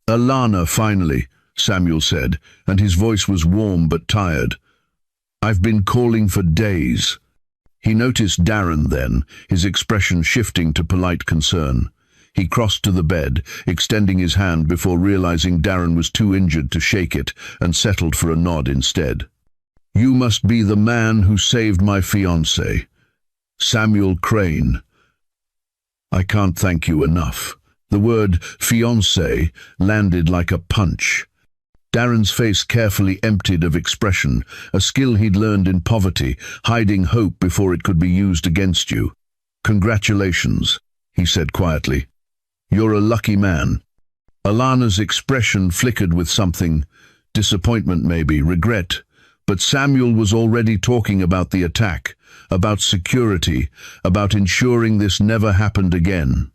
"Alana, finally," Samuel said, and his voice was warm but tired. "I've been calling for days." He noticed Darren then, his expression shifting to polite concern. He crossed to the bed, extending his hand before realizing Darren was too injured to shake it, and settled for a nod instead. "You must be the man who saved my fiance, Samuel Crane. I can't thank you enough." The word fiance landed like a punch. Darren's face carefully emptied of expression, a skill he'd learned in poverty, hiding hope before it could be used against you. "Congratulations," he said quietly. "You're a lucky man." Alana's expression flickered with something, disappointment maybe, regret, but Samuel was already talking about the attack, about security, about ensuring this never happened again.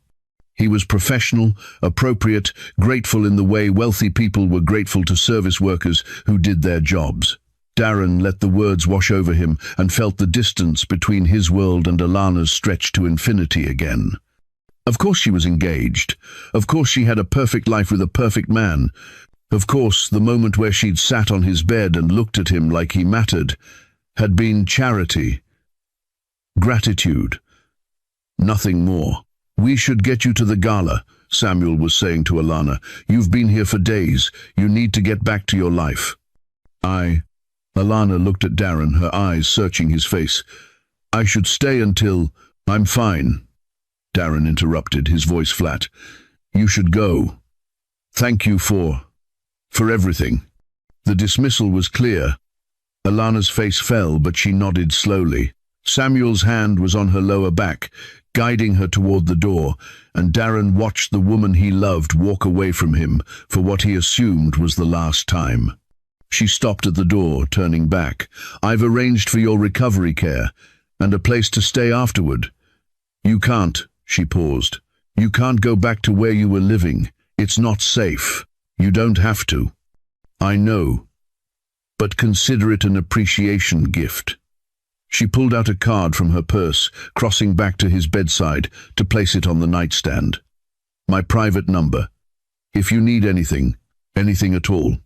He was professional, appropriate, grateful in the way wealthy people were grateful to service workers who did their jobs. Darren let the words wash over him and felt the distance between his world and Alana's stretch to infinity again. Of course she was engaged. Of course she had a perfect life with a perfect man. Of course the moment where she'd sat on his bed and looked at him like he mattered had been charity. Gratitude. Nothing more. "We should get you to the gala," Samuel was saying to Alana. "You've been here for days. You need to get back to your life." Alana looked at Darren, her eyes searching his face. "I should stay until—" "I'm fine," Darren interrupted, his voice flat. "You should go. Thank you for everything." The dismissal was clear. Alana's face fell, but she nodded slowly. Samuel's hand was on her lower back, guiding her toward the door, and Darren watched the woman he loved walk away from him for what he assumed was the last time. She stopped at the door, turning back. "I've arranged for your recovery care, and a place to stay afterward." "You can't," she paused. "You can't go back to where you were living. It's not safe. You don't have to." "I know, but consider it an appreciation gift." She pulled out a card from her purse, crossing back to his bedside to place it on the nightstand. "My private number. If you need anything at all."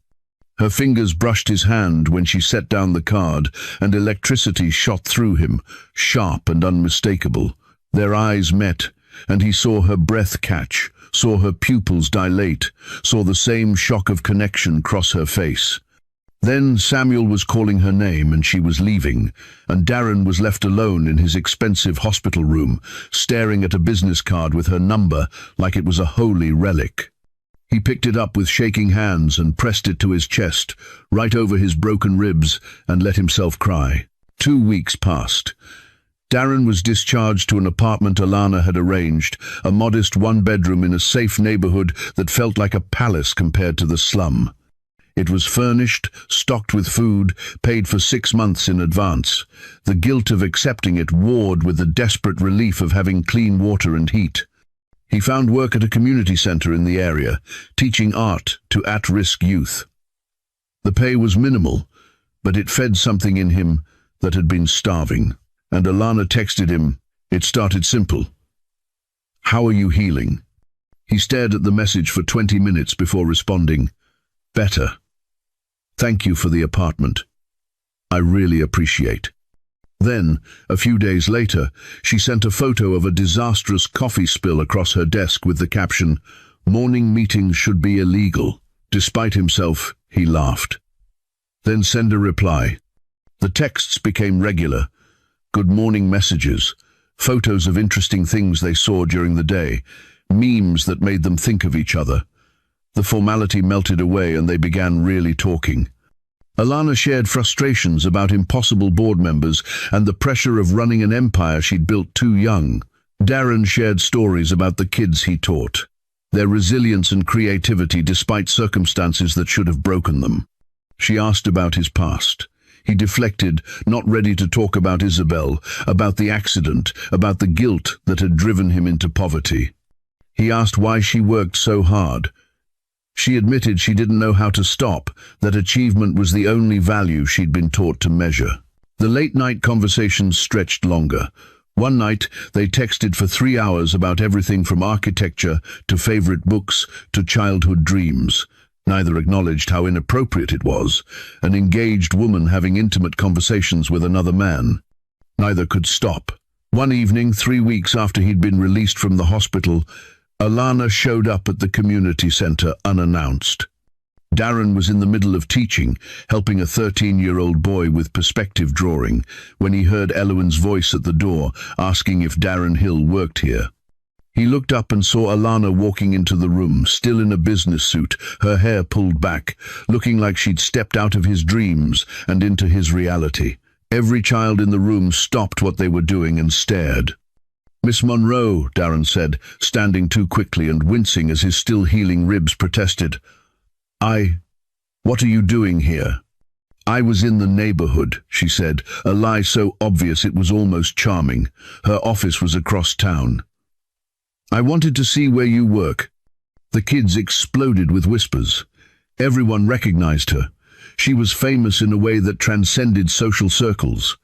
Her fingers brushed his hand when she set down the card, and electricity shot through him, sharp and unmistakable. Their eyes met, and he saw her breath catch, saw her pupils dilate, saw the same shock of connection cross her face. Then Samuel was calling her name and she was leaving, and Darren was left alone in his expensive hospital room, staring at a business card with her number like it was a holy relic. He picked it up with shaking hands and pressed it to his chest, right over his broken ribs, and let himself cry. 2 weeks passed. Darren was discharged to an apartment Alana had arranged, a modest one-bedroom in a safe neighborhood that felt like a palace compared to the slum. It was furnished, stocked with food, paid for 6 months in advance. The guilt of accepting it warred with the desperate relief of having clean water and heat. He found work at a community center in the area, teaching art to at-risk youth. The pay was minimal, but it fed something in him that had been starving. And Alana texted him. It started simple. "How are you healing?" He stared at the message for 20 minutes before responding. "Better. Thank you for the apartment. I really appreciate." Then, a few days later, she sent a photo of a disastrous coffee spill across her desk with the caption, "Morning meetings should be illegal." Despite himself, he laughed. Then send a reply. The texts became regular. Good morning messages, photos of interesting things they saw during the day, memes that made them think of each other. The formality melted away and they began really talking. Alana shared frustrations about impossible board members and the pressure of running an empire she'd built too young. Darren shared stories about the kids he taught, their resilience and creativity despite circumstances that should have broken them. She asked about his past. He deflected, not ready to talk about Isabel, about the accident, about the guilt that had driven him into poverty. He asked why she worked so hard. She admitted she didn't know how to stop, that achievement was the only value she'd been taught to measure. The late-night conversations stretched longer. One night, they texted for 3 hours about everything from architecture to favorite books to childhood dreams. Neither acknowledged how inappropriate it was, an engaged woman having intimate conversations with another man. Neither could stop. One evening, 3 weeks after he'd been released from the hospital, Alana showed up at the community center unannounced. Darren was in the middle of teaching, helping a 13-year-old boy with perspective drawing, when he heard Eloin's voice at the door, asking if Darren Hill worked here. He looked up and saw Alana walking into the room, still in a business suit, her hair pulled back, looking like she'd stepped out of his dreams and into his reality. Every child in the room stopped what they were doing and stared. "Miss Monroe," Darren said, standing too quickly and wincing as his still healing ribs protested. What are you doing here?" "I was in the neighborhood," she said, a lie so obvious it was almost charming. Her office was across town. "I wanted to see where you work." The kids exploded with whispers. Everyone recognized her. She was famous in a way that transcended social circles.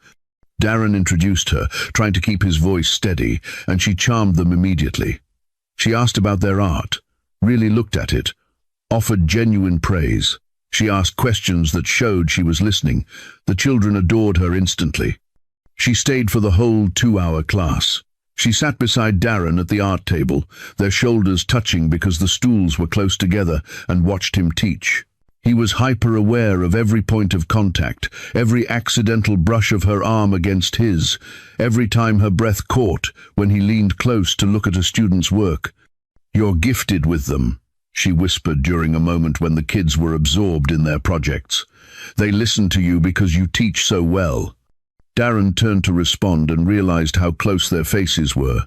Darren introduced her, trying to keep his voice steady, and she charmed them immediately. She asked about their art, really looked at it, offered genuine praise. She asked questions that showed she was listening. The children adored her instantly. She stayed for the whole 2-hour class. She sat beside Darren at the art table, their shoulders touching because the stools were close together, and watched him teach. He was hyper-aware of every point of contact, every accidental brush of her arm against his, every time her breath caught when he leaned close to look at a student's work. "You're gifted with them," she whispered during a moment when the kids were absorbed in their projects. "They listen to you because you teach so well." Darren turned to respond and realized how close their faces were.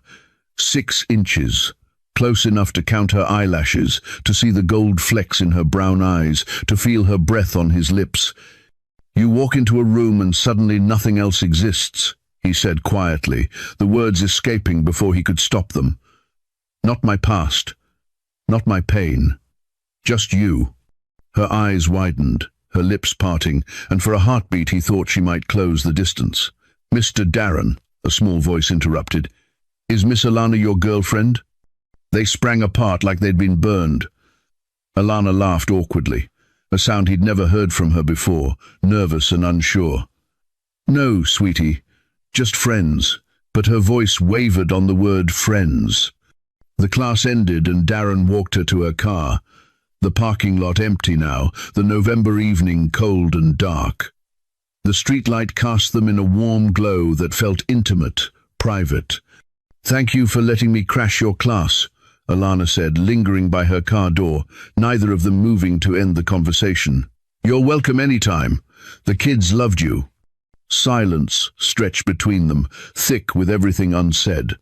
6 inches. Close enough to count her eyelashes, to see the gold flecks in her brown eyes, to feel her breath on his lips. "You walk into a room and suddenly nothing else exists," he said quietly, the words escaping before he could stop them. "Not my past, not my pain, just you." Her eyes widened, her lips parting, and for a heartbeat he thought she might close the distance. "Mr. Darren," a small voice interrupted, "is Miss Alana your girlfriend?" They sprang apart like they'd been burned. Alana laughed awkwardly, a sound he'd never heard from her before, nervous and unsure. "No, sweetie, just friends," but her voice wavered on the word friends. The class ended and Darren walked her to her car. The parking lot empty now, the November evening cold and dark. The streetlight cast them in a warm glow that felt intimate, private. "Thank you for letting me crash your class," Alana said, lingering by her car door, neither of them moving to end the conversation. "You're welcome anytime. The kids loved you." Silence stretched between them, thick with everything unsaid.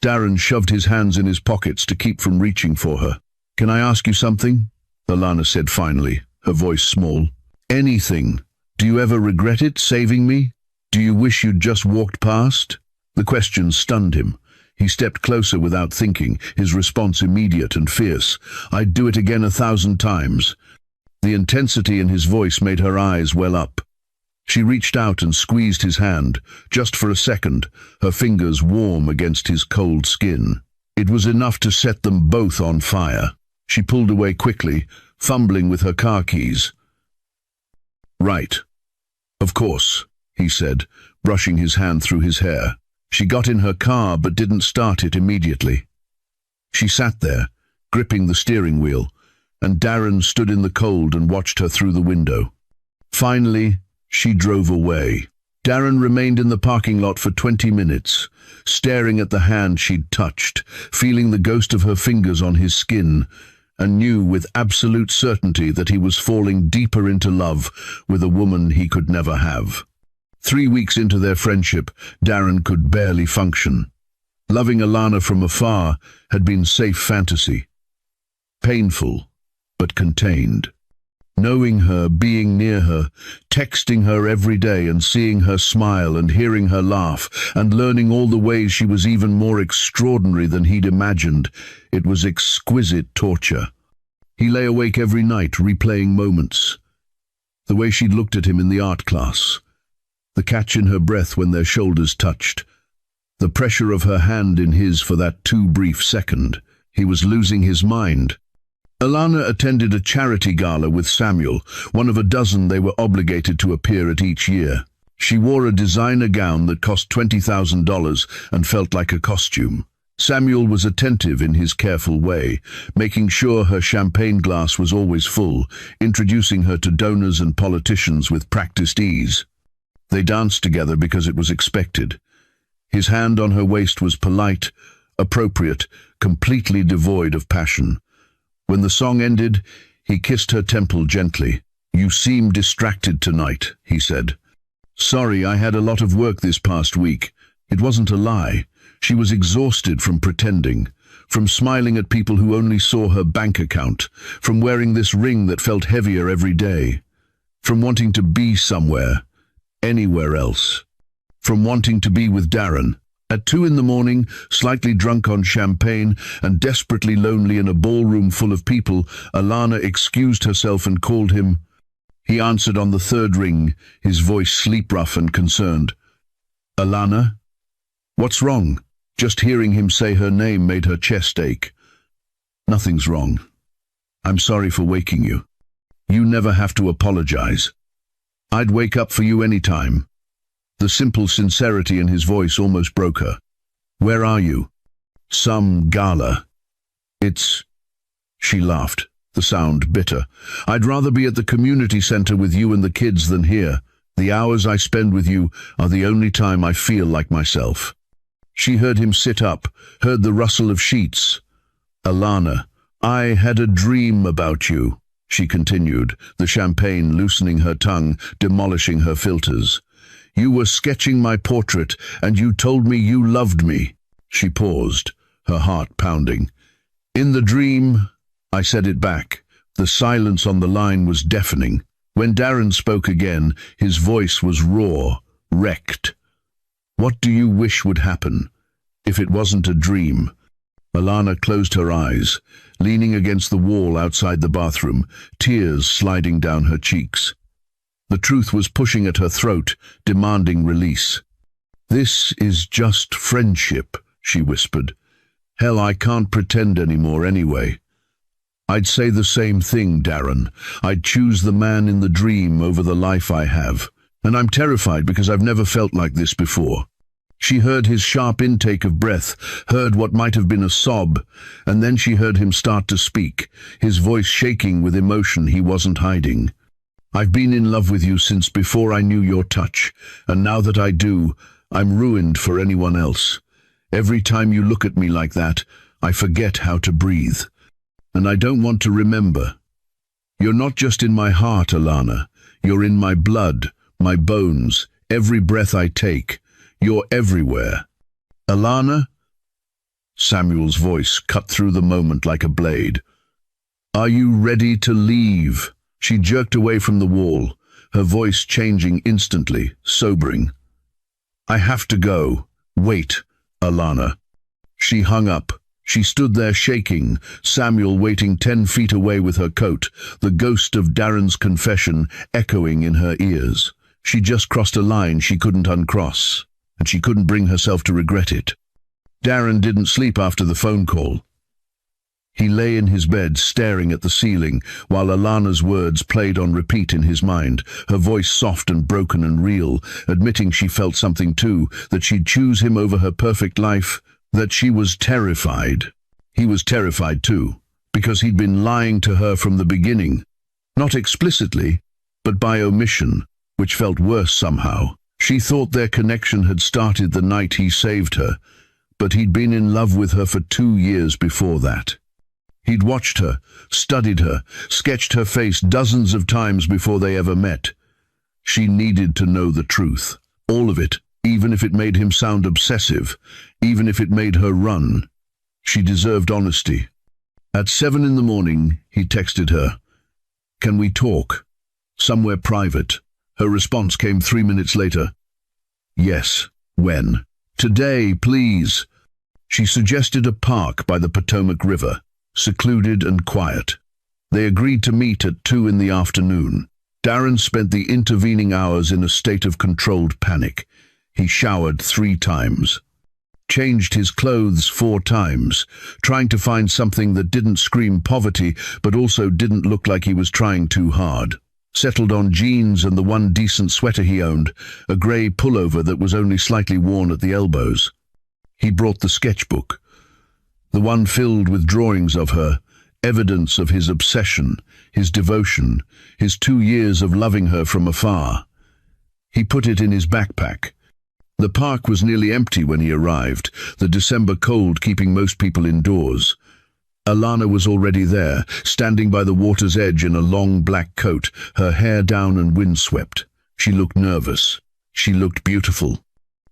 Darren shoved his hands in his pockets to keep from reaching for her. "Can I ask you something?" Alana said finally, her voice small. "Anything. Do you ever regret it, saving me? Do you wish you'd just walked past?" The question stunned him. He stepped closer without thinking, his response immediate and fierce. "I'd do it again 1,000 times. The intensity in his voice made her eyes well up. She reached out and squeezed his hand, just for a second, her fingers warm against his cold skin. It was enough to set them both on fire. She pulled away quickly, fumbling with her car keys. "Right. Of course," he said, brushing his hand through his hair. She got in her car but didn't start it immediately. She sat there, gripping the steering wheel, and Darren stood in the cold and watched her through the window. Finally, she drove away. Darren remained in the parking lot for 20 minutes, staring at the hand she'd touched, feeling the ghost of her fingers on his skin, and knew with absolute certainty that he was falling deeper into love with a woman he could never have. 3 weeks into their friendship, Darren could barely function. Loving Alana from afar had been safe fantasy. Painful, but contained. Knowing her, being near her, texting her every day and seeing her smile and hearing her laugh, and learning all the ways she was even more extraordinary than he'd imagined, it was exquisite torture. He lay awake every night, replaying moments. The way she'd looked at him in the art class, the catch in her breath when their shoulders touched, the pressure of her hand in his for that too brief second. He was losing his mind. Alana attended a charity gala with Samuel, one of a dozen they were obligated to appear at each year. She wore a designer gown that cost $20,000 and felt like a costume. Samuel was attentive in his careful way, making sure her champagne glass was always full, introducing her to donors and politicians with practiced ease. They danced together because it was expected. His hand on her waist was polite, appropriate, completely devoid of passion. When the song ended, he kissed her temple gently. "You seem distracted tonight," he said. "Sorry, I had a lot of work this past week." It wasn't a lie. She was exhausted from pretending, from smiling at people who only saw her bank account, from wearing this ring that felt heavier every day, from wanting to be somewhere, anywhere else, from wanting to be with Darren. At 2 in the morning, slightly drunk on champagne and desperately lonely in a ballroom full of people, Alana excused herself and called him. He answered on the 3rd ring, his voice sleep-rough and concerned. "Alana? What's wrong?" Just hearing him say her name made her chest ache. "Nothing's wrong. I'm sorry for waking you. You never have to apologize. I'd wake up for you any time." The simple sincerity in his voice almost broke her. "Where are you?" "Some gala." "It's..." She laughed, the sound bitter. "I'd rather be at the community center with you and the kids than here. The hours I spend with you are the only time I feel like myself." She heard him sit up, heard the rustle of sheets. "Alana, I had a dream about you," she continued, the champagne loosening her tongue, demolishing her filters. "You were sketching my portrait, and you told me you loved me." She paused, her heart pounding. "In the dream," I said it back. The silence on the line was deafening. When Darren spoke again, his voice was raw, wrecked. "What do you wish would happen, if it wasn't a dream?" Alana closed her eyes, leaning against the wall outside the bathroom, tears sliding down her cheeks. The truth was pushing at her throat, demanding release. "This is just friendship," she whispered. "Hell, I can't pretend anymore anyway. I'd say the same thing, Darren. I'd choose the man in the dream over the life I have. And I'm terrified because I've never felt like this before." She heard his sharp intake of breath, heard what might have been a sob, and then she heard him start to speak, his voice shaking with emotion he wasn't hiding. "I've been in love with you since before I knew your touch, and now that I do, I'm ruined for anyone else. Every time you look at me like that, I forget how to breathe. And I don't want to remember. You're not just in my heart, Alana. You're in my blood, my bones, every breath I take. You're everywhere." "Alana?" Samuel's voice cut through the moment like a blade. "Are you ready to leave?" She jerked away from the wall, her voice changing instantly, sobering. "I have to go. Wait, Alana." She hung up. She stood there shaking, Samuel waiting 10 feet away with her coat, the ghost of Darren's confession echoing in her ears. She just crossed a line she couldn't uncross, and she couldn't bring herself to regret it. Darren didn't sleep after the phone call. He lay in his bed, staring at the ceiling, while Alana's words played on repeat in his mind, her voice soft and broken and real, admitting she felt something too, that she'd choose him over her perfect life, that she was terrified. He was terrified too, because he'd been lying to her from the beginning. Not explicitly, but by omission, which felt worse somehow. She thought their connection had started the night he saved her, but he'd been in love with her for 2 years before that. He'd watched her, studied her, sketched her face dozens of times before they ever met. She needed to know the truth, all of it, even if it made him sound obsessive, even if it made her run. She deserved honesty. At 7 in the morning, he texted her, "Can we talk? Somewhere private." Her response came 3 minutes later. "Yes, when?" "Today, please." She suggested a park by the Potomac River, secluded and quiet. They agreed to meet at 2 in the afternoon. Darren spent the intervening hours in a state of controlled panic. He showered 3 times, changed his clothes 4 times, trying to find something that didn't scream poverty but also didn't look like he was trying too hard. Settled on jeans and the one decent sweater he owned, a grey pullover that was only slightly worn at the elbows. He brought the sketchbook, the one filled with drawings of her, evidence of his obsession, his devotion, his 2 years of loving her from afar. He put it in his backpack. The park was nearly empty when he arrived, the December cold keeping most people indoors. Alana was already there, standing by the water's edge in a long black coat, her hair down and windswept. She looked nervous. She looked beautiful.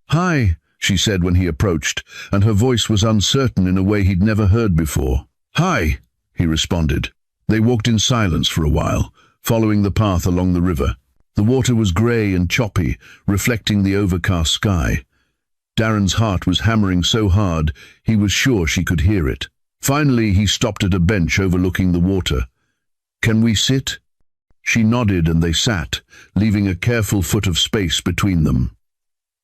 "Hi," she said when he approached, and her voice was uncertain in a way he'd never heard before. "Hi," he responded. They walked in silence for a while, following the path along the river. The water was grey and choppy, reflecting the overcast sky. Darren's heart was hammering so hard he was sure she could hear it. Finally, he stopped at a bench overlooking the water. "Can we sit?" She nodded and they sat, leaving a careful foot of space between them.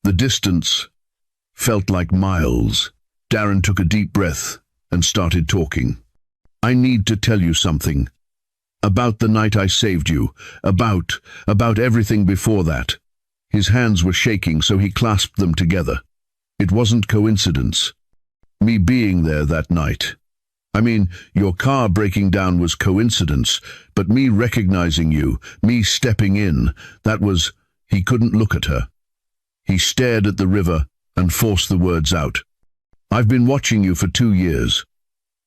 The distance felt like miles. Darren took a deep breath and started talking. "I need to tell you something. About the night I saved you. About everything before that." His hands were shaking, so he clasped them together. "It wasn't coincidence. Me being there that night. I mean, your car breaking down was coincidence, but me recognizing you, me stepping in, that was..." He couldn't look at her. He stared at the river and forced the words out. "I've been watching you for 2 years.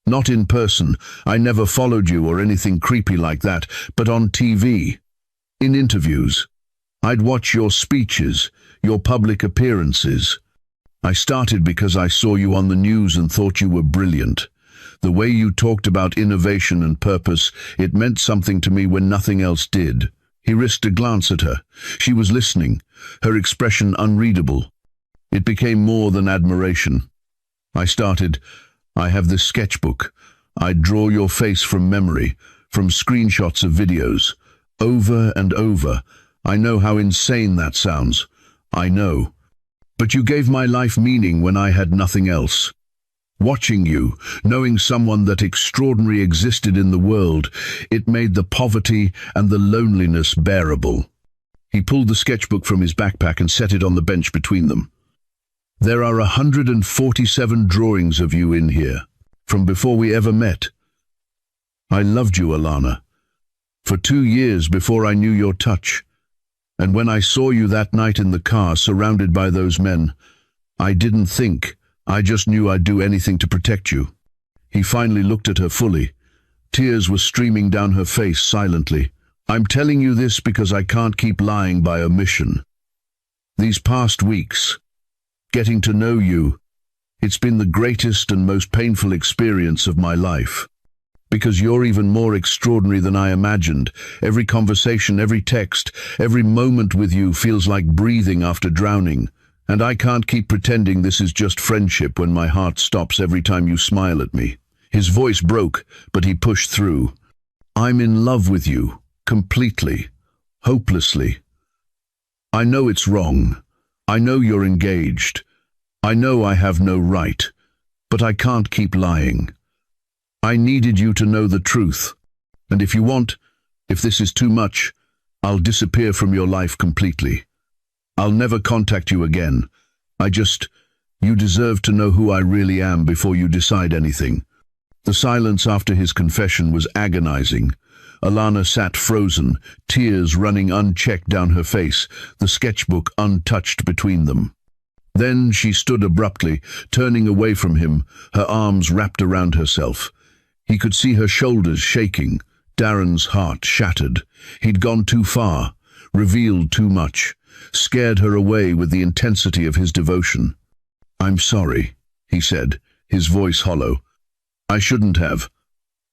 Not in person, I never followed you or anything creepy like that, but on TV, in interviews. I'd watch your speeches, your public appearances. I started because I saw you on the news and thought you were brilliant. The way you talked about innovation and purpose, it meant something to me when nothing else did." He risked a glance at her. She was listening, her expression unreadable. It became more than admiration. "I started, I have this sketchbook. I'd draw your face from memory, from screenshots of videos, over and over. I know how insane that sounds. I know. But you gave my life meaning when I had nothing else. Watching you, knowing someone that extraordinary existed in the world, it made the poverty and the loneliness bearable." He pulled the sketchbook from his backpack and set it on the bench between them. "There are 147 drawings of you in here, from before we ever met. I loved you, Alana, for 2 years before I knew your touch. And when I saw you that night in the car, surrounded by those men, I didn't think, I just knew I'd do anything to protect you." He finally looked at her fully. Tears were streaming down her face silently. "I'm telling you this because I can't keep lying by omission. These past weeks, getting to know you, it's been the greatest and most painful experience of my life. Because you're even more extraordinary than I imagined. Every conversation, every text, every moment with you feels like breathing after drowning. And I can't keep pretending this is just friendship when my heart stops every time you smile at me." His voice broke, but he pushed through. "I'm in love with you, completely, hopelessly. I know it's wrong. I know you're engaged. I know I have no right, but I can't keep lying. I needed you to know the truth. And if you want, if this is too much, I'll disappear from your life completely. I'll never contact you again. You deserve to know who I really am before you decide anything." The silence after his confession was agonizing. Alana sat frozen, tears running unchecked down her face, the sketchbook untouched between them. Then she stood abruptly, turning away from him, her arms wrapped around herself. He could see her shoulders shaking, Darren's heart shattered. He'd gone too far, revealed too much, scared her away with the intensity of his devotion. "I'm sorry," he said, his voice hollow. "I shouldn't have.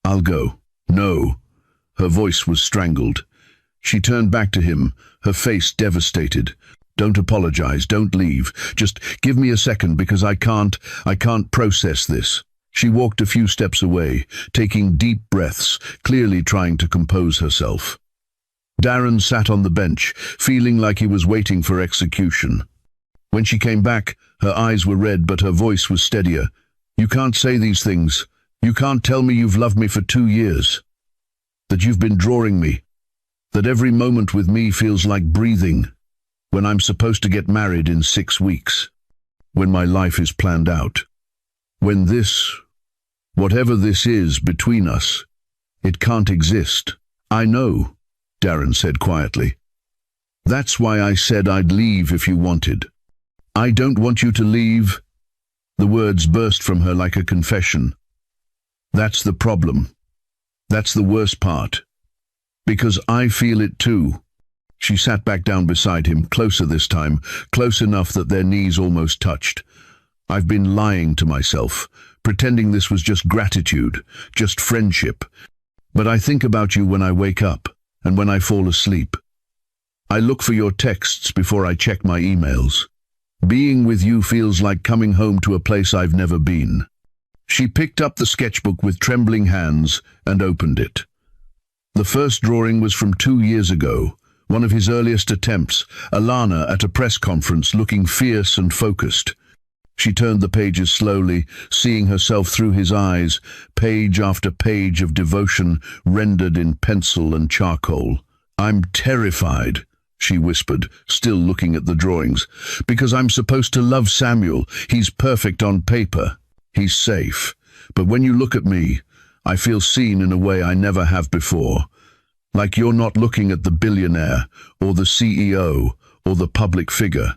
I'll go." "No." Her voice was strangled. She turned back to him, her face devastated. "Don't apologize, don't leave. Just give me a second because I can't process this." She walked a few steps away, taking deep breaths, clearly trying to compose herself. Darren sat on the bench, feeling like he was waiting for execution. When she came back, her eyes were red, but her voice was steadier. "You can't say these things. You can't tell me you've loved me for 2 years. That you've been drawing me. That every moment with me feels like breathing. When I'm supposed to get married in 6 weeks. When my life is planned out. When this, whatever this is between us, it can't exist." "I know," Darren said quietly. "That's why I said I'd leave if you wanted." "I don't want you to leave." The words burst from her like a confession. "That's the problem. That's the worst part. Because I feel it too." She sat back down beside him, closer this time, close enough that their knees almost touched. "I've been lying to myself, pretending this was just gratitude, just friendship. But I think about you when I wake up and when I fall asleep. I look for your texts before I check my emails. Being with you feels like coming home to a place I've never been." She picked up the sketchbook with trembling hands and opened it. The first drawing was from 2 years ago, one of his earliest attempts, Alana at a press conference looking fierce and focused. She turned the pages slowly, seeing herself through his eyes, page after page of devotion rendered in pencil and charcoal. "I'm terrified," she whispered, still looking at the drawings, "because I'm supposed to love Samuel. He's perfect on paper. He's safe. But when you look at me, I feel seen in a way I never have before. Like you're not looking at the billionaire, or the CEO, or the public figure.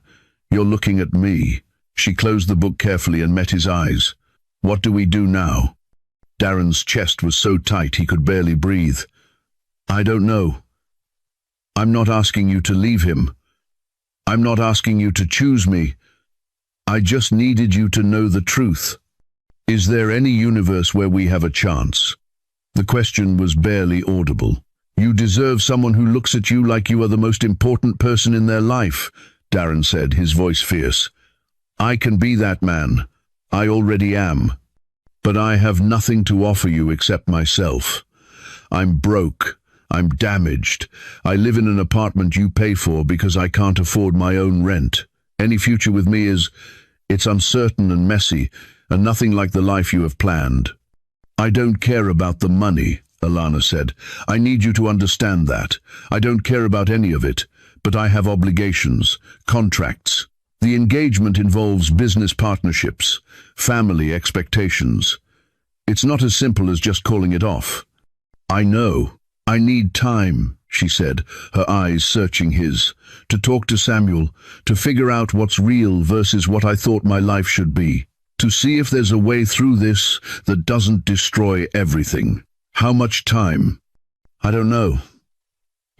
You're looking at me." She closed the book carefully and met his eyes. "What do we do now?" Darren's chest was so tight he could barely breathe. "I don't know. I'm not asking you to leave him. I'm not asking you to choose me. I just needed you to know the truth. Is there any universe where we have a chance?" The question was barely audible. "You deserve someone who looks at you like you are the most important person in their life," Darren said, his voice fierce. "I can be that man. I already am. But I have nothing to offer you except myself. I'm broke. I'm damaged. I live in an apartment you pay for because I can't afford my own rent. Any future with me it's uncertain and messy, and nothing like the life you have planned." "I don't care about the money," Alana said. "I need you to understand that. I don't care about any of it, but I have obligations, contracts. The engagement involves business partnerships, family expectations. It's not as simple as just calling it off." "I know. I need time," she said, her eyes searching his, "to talk to Samuel, to figure out what's real versus what I thought my life should be, to see if there's a way through this that doesn't destroy everything." "How much time?" "I don't know.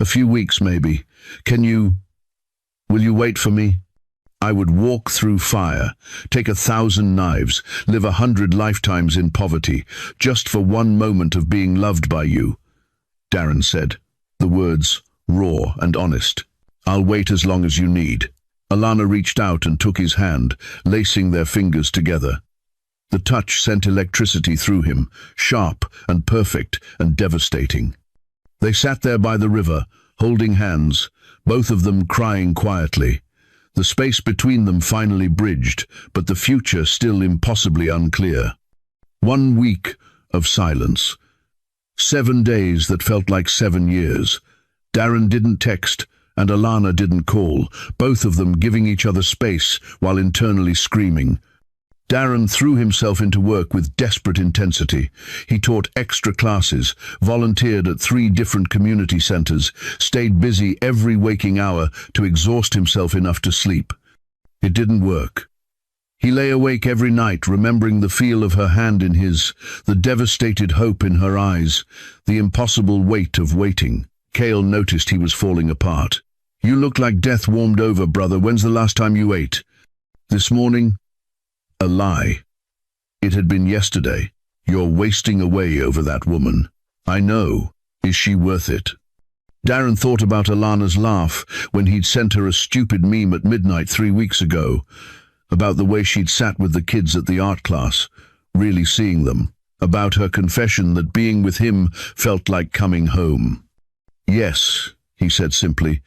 A few weeks, maybe. Will you wait for me? I would walk through fire, take 1,000 knives, live 100 lifetimes in poverty, just for one moment of being loved by you," Darren said, the words raw and honest. "I'll wait as long as you need." Alana reached out and took his hand, lacing their fingers together. The touch sent electricity through him, sharp and perfect and devastating. They sat there by the river, holding hands, both of them crying quietly. The space between them finally bridged, but the future still impossibly unclear. 1 week of silence. 7 days that felt like 7 years. Darren didn't text, and Alana didn't call, both of them giving each other space while internally screaming. Darren threw himself into work with desperate intensity. He taught extra classes, volunteered at 3 different community centers, stayed busy every waking hour to exhaust himself enough to sleep. It didn't work. He lay awake every night, remembering the feel of her hand in his, the devastated hope in her eyes, the impossible weight of waiting. Cale noticed he was falling apart. "You look like death warmed over, brother. When's the last time you ate?" "This morning." A lie. It had been yesterday. "You're wasting away over that woman." "I know. Is she worth it?" Darren thought about Alana's laugh when he'd sent her a stupid meme at midnight 3 weeks ago, about the way she'd sat with the kids at the art class, really seeing them, about her confession that being with him felt like coming home. "Yes," he said simply,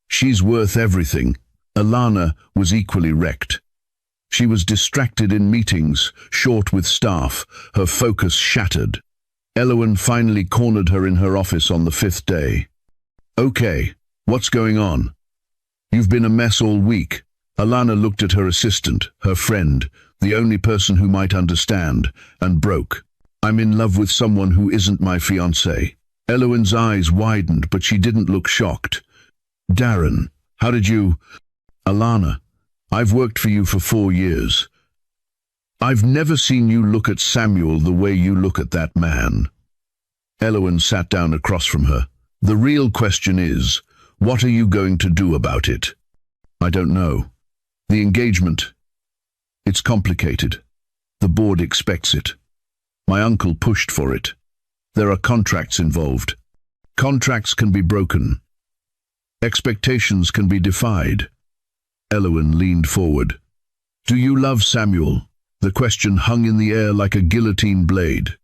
"she's worth everything." Alana was equally wrecked. She was distracted in meetings, short with staff, her focus shattered. Elowen finally cornered her in her office on the 5th day. "Okay, what's going on? You've been a mess all week." Alana looked at her assistant, her friend, the only person who might understand, and broke. "I'm in love with someone who isn't my fiance." Elowen's eyes widened, but she didn't look shocked. "Darren, how did you—" "Alana, I've worked for you for 4 years. I've never seen you look at Samuel the way you look at that man." Elowen sat down across from her. "The real question is, what are you going to do about it?" "I don't know. The engagement, it's complicated. The board expects it. My uncle pushed for it. There are contracts involved. Contracts can be broken. Expectations can be defied." Elowen leaned forward. "Do you love Samuel?" The question hung in the air like a guillotine blade.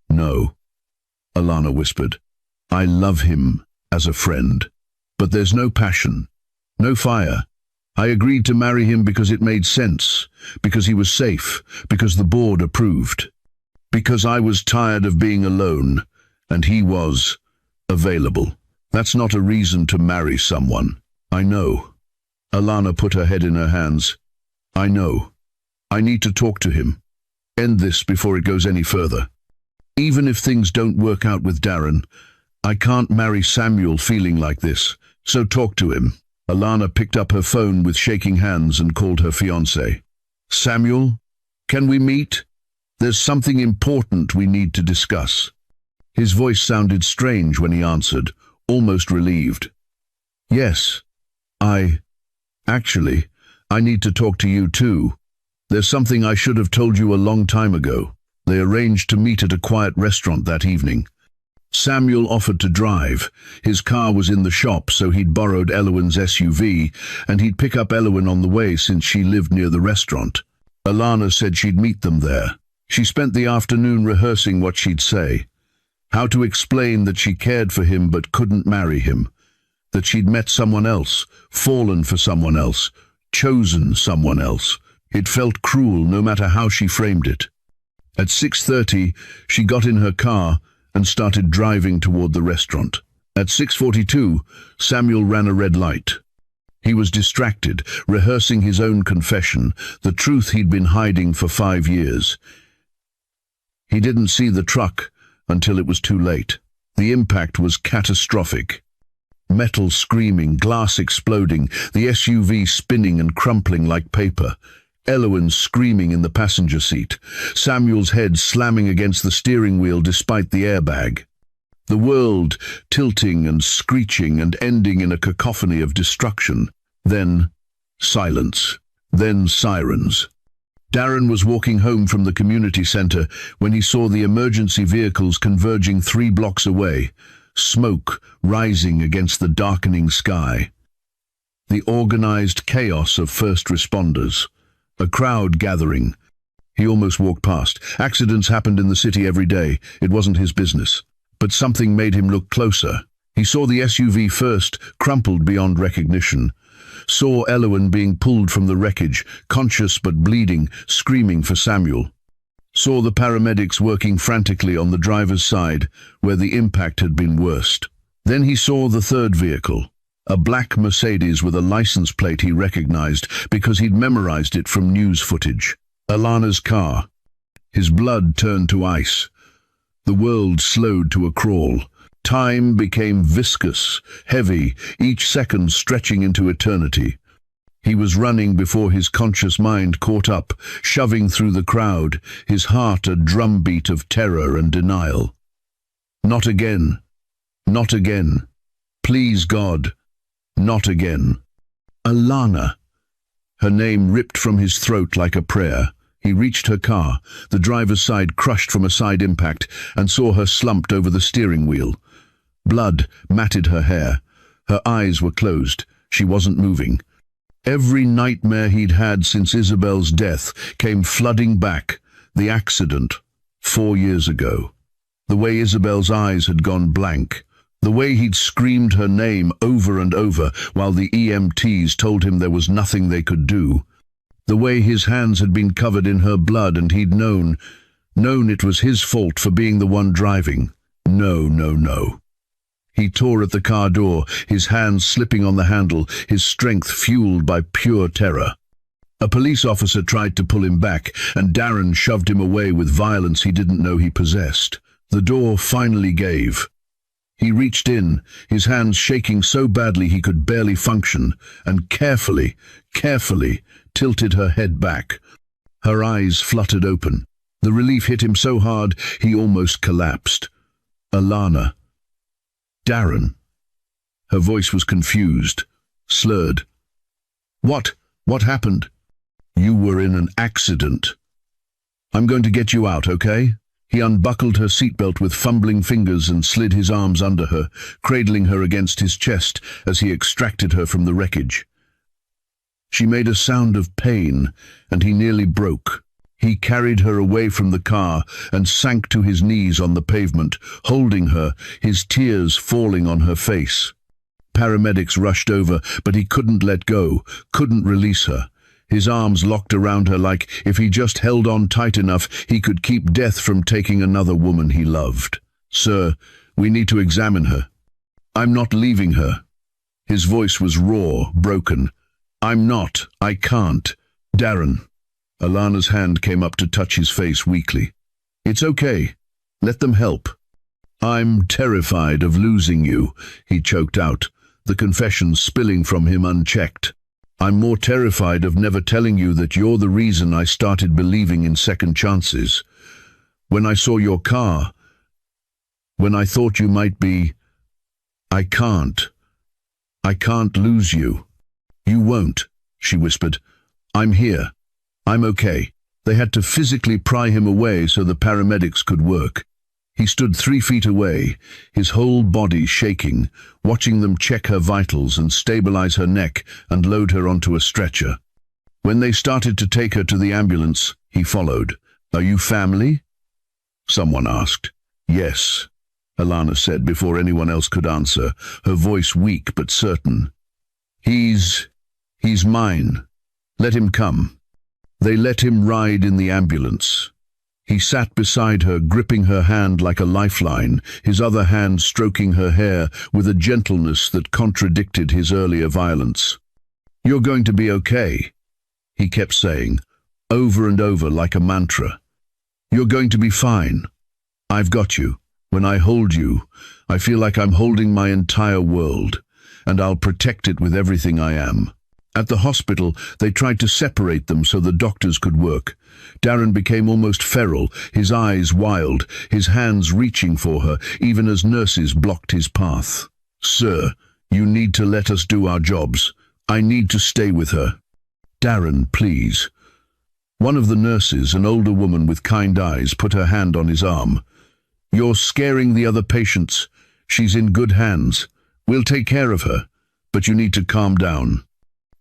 "No," Alana whispered. "I love him as a friend. But there's no passion, no fire. I agreed to marry him because it made sense, because he was safe, because the board approved. Because I was tired of being alone, and he was available. That's not a reason to marry someone." "I know." Alana put her head in her hands. "I know. I need to talk to him. End this before it goes any further. Even if things don't work out with Darren, I can't marry Samuel feeling like this, so talk to him." Alana picked up her phone with shaking hands and called her fiancé. "Samuel, can we meet? There's something important we need to discuss." His voice sounded strange when he answered, almost relieved. "Yes, actually, I need to talk to you too. There's something I should have told you a long time ago." They arranged to meet at a quiet restaurant that evening. Samuel offered to drive. His car was in the shop, so he'd borrowed Elowen's SUV, and he'd pick up Elowen on the way since she lived near the restaurant. Alana said she'd meet them there. She spent the afternoon rehearsing what she'd say. How to explain that she cared for him but couldn't marry him. That she'd met someone else, fallen for someone else, chosen someone else. It felt cruel no matter how she framed it. At 6:30, she got in her car and started driving toward the restaurant. At 6:42, Samuel ran a red light. He was distracted, rehearsing his own confession, the truth he'd been hiding for 5 years. He didn't see the truck until it was too late. The impact was catastrophic. Metal screaming, glass exploding, the SUV spinning and crumpling like paper. Elowen screaming in the passenger seat, Samuel's head slamming against the steering wheel despite the airbag. The world tilting and screeching and ending in a cacophony of destruction. Then silence. Then sirens. Darren was walking home from the community center when he saw the emergency vehicles converging 3 blocks away, smoke rising against the darkening sky. The organized chaos of first responders. A crowd gathering. He almost walked past. Accidents happened in the city every day. It wasn't his business. But something made him look closer. He saw the SUV first, crumpled beyond recognition. Saw Elowen being pulled from the wreckage, conscious but bleeding, screaming for Samuel. Saw the paramedics working frantically on the driver's side, where the impact had been worst. Then he saw the third vehicle. A black Mercedes with a license plate he recognized because he'd memorized it from news footage. Alana's car. His blood turned to ice. The world slowed to a crawl. Time became viscous, heavy, each second stretching into eternity. He was running before his conscious mind caught up, shoving through the crowd, his heart a drumbeat of terror and denial. Not again. Not again. Please, God. Not again. Alana. Her name ripped from his throat like a prayer. He reached her car, the driver's side crushed from a side impact, and saw her slumped over the steering wheel. Blood matted her hair. Her eyes were closed. She wasn't moving. Every nightmare he'd had since Isabel's death came flooding back. The accident, 4 years ago. The way Isabel's eyes had gone blank. The way he'd screamed her name over and over while the EMTs told him there was nothing they could do. The way his hands had been covered in her blood and he'd known it was his fault for being the one driving. No. He tore at the car door, his hands slipping on the handle, his strength fueled by pure terror. A police officer tried to pull him back, and Darren shoved him away with violence he didn't know he possessed. The door finally gave. He reached in, his hands shaking so badly he could barely function, and carefully tilted her head back. Her eyes fluttered open. The relief hit him so hard he almost collapsed. Alana. Darren. Her voice was confused, slurred. What happened? You were in an accident. I'm going to get you out, okay? He unbuckled her seatbelt with fumbling fingers and slid his arms under her, cradling her against his chest as he extracted her from the wreckage. She made a sound of pain, and he nearly broke. He carried her away from the car and sank to his knees on the pavement, holding her, his tears falling on her face. Paramedics rushed over, but he couldn't let go, couldn't release her. His arms locked around her like if he just held on tight enough, he could keep death from taking another woman he loved. Sir, we need to examine her. I'm not leaving her. His voice was raw, broken. I can't. Darren. Alana's hand came up to touch his face weakly. It's okay. Let them help. I'm terrified of losing you, he choked out, the confession spilling from him unchecked. I'm more terrified of never telling you that you're the reason I started believing in second chances. When I saw your car, when I thought you might be, I can't lose you. You won't, she whispered. I'm here. I'm okay. They had to physically pry him away so the paramedics could work. He stood 3 feet away, his whole body shaking, watching them check her vitals and stabilize her neck and load her onto a stretcher. When they started to take her to the ambulance, he followed. Are you family? Someone asked. Yes, Alana said before anyone else could answer, her voice weak but certain. He's mine. Let him come. They let him ride in the ambulance. He sat beside her, gripping her hand like a lifeline, his other hand stroking her hair with a gentleness that contradicted his earlier violence. You're going to be okay, he kept saying, over and over like a mantra. You're going to be fine. I've got you. When I hold you, I feel like I'm holding my entire world, and I'll protect it with everything I am. At the hospital, they tried to separate them so the doctors could work. Darren became almost feral, his eyes wild, his hands reaching for her, even as nurses blocked his path. Sir, you need to let us do our jobs. I need to stay with her. Darren, please. One of the nurses, an older woman with kind eyes, put her hand on his arm. You're scaring the other patients. She's in good hands. We'll take care of her, but you need to calm down.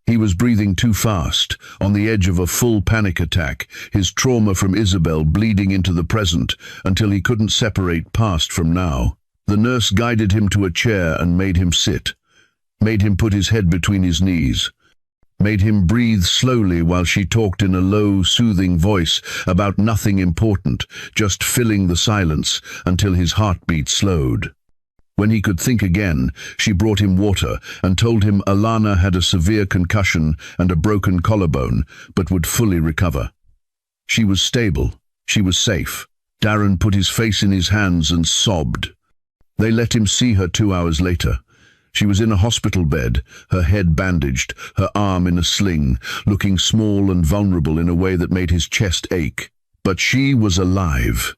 He was breathing too fast, on the edge of a full panic attack, his trauma from Isabel bleeding into the present until he couldn't separate past from now. The nurse guided him to a chair and made him sit, made him put his head between his knees, made him breathe slowly while she talked in a low, soothing voice about nothing important, just filling the silence until his heartbeat slowed. When he could think again, she brought him water and told him Alana had a severe concussion and a broken collarbone, but would fully recover. She was stable. She was safe. Darren put his face in his hands and sobbed. They let him see her 2 hours later. She was in a hospital bed, her head bandaged, her arm in a sling, looking small and vulnerable in a way that made his chest ache. But she was alive.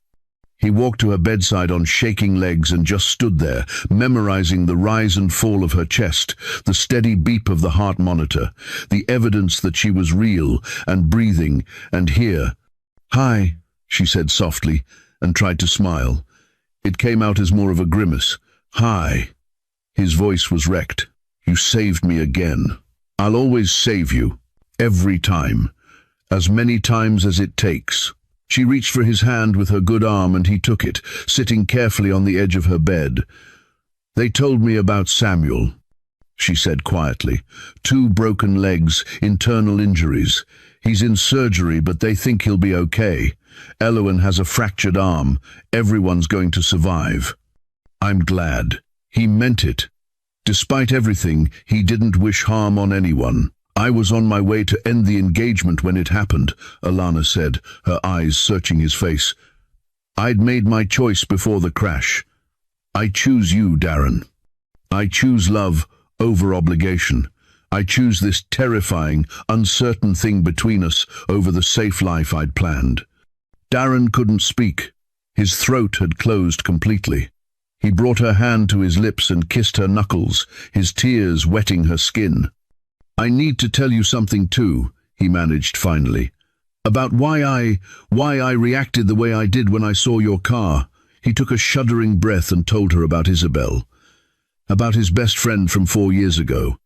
He walked to her bedside on shaking legs and just stood there, memorizing the rise and fall of her chest, the steady beep of the heart monitor, the evidence that she was real and breathing and here. Hi, she said softly, and tried to smile. It came out as more of a grimace. Hi. His voice was wrecked. You saved me again. I'll always save you. Every time. As many times as it takes. She reached for his hand with her good arm and he took it, sitting carefully on the edge of her bed. "They told me about Samuel," she said quietly. "2 broken legs, internal injuries. He's in surgery, but they think he'll be okay. Elowen has a fractured arm. Everyone's going to survive." "I'm glad." He meant it. Despite everything, he didn't wish harm on anyone. "I was on my way to end the engagement when it happened," Alana said, her eyes searching his face. "I'd made my choice before the crash. I choose you, Darren. I choose love over obligation. I choose this terrifying, uncertain thing between us over the safe life I'd planned." Darren couldn't speak. His throat had closed completely. He brought her hand to his lips and kissed her knuckles, his tears wetting her skin. "I need to tell you something too," he managed finally. "About why I reacted the way I did when I saw your car." He took a shuddering breath and told her about Isabel. About his best friend from 4 years ago.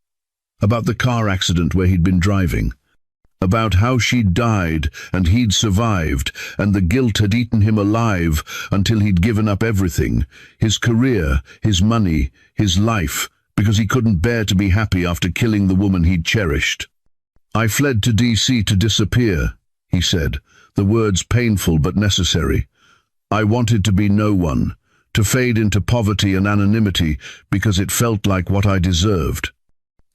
About the car accident where he'd been driving. About how she'd died and he'd survived, and the guilt had eaten him alive until he'd given up everything, his career, his money, his life, because he couldn't bear to be happy after killing the woman he'd cherished. "I fled to DC to disappear," he said, the words painful but necessary. "I wanted to be no one, to fade into poverty and anonymity because it felt like what I deserved.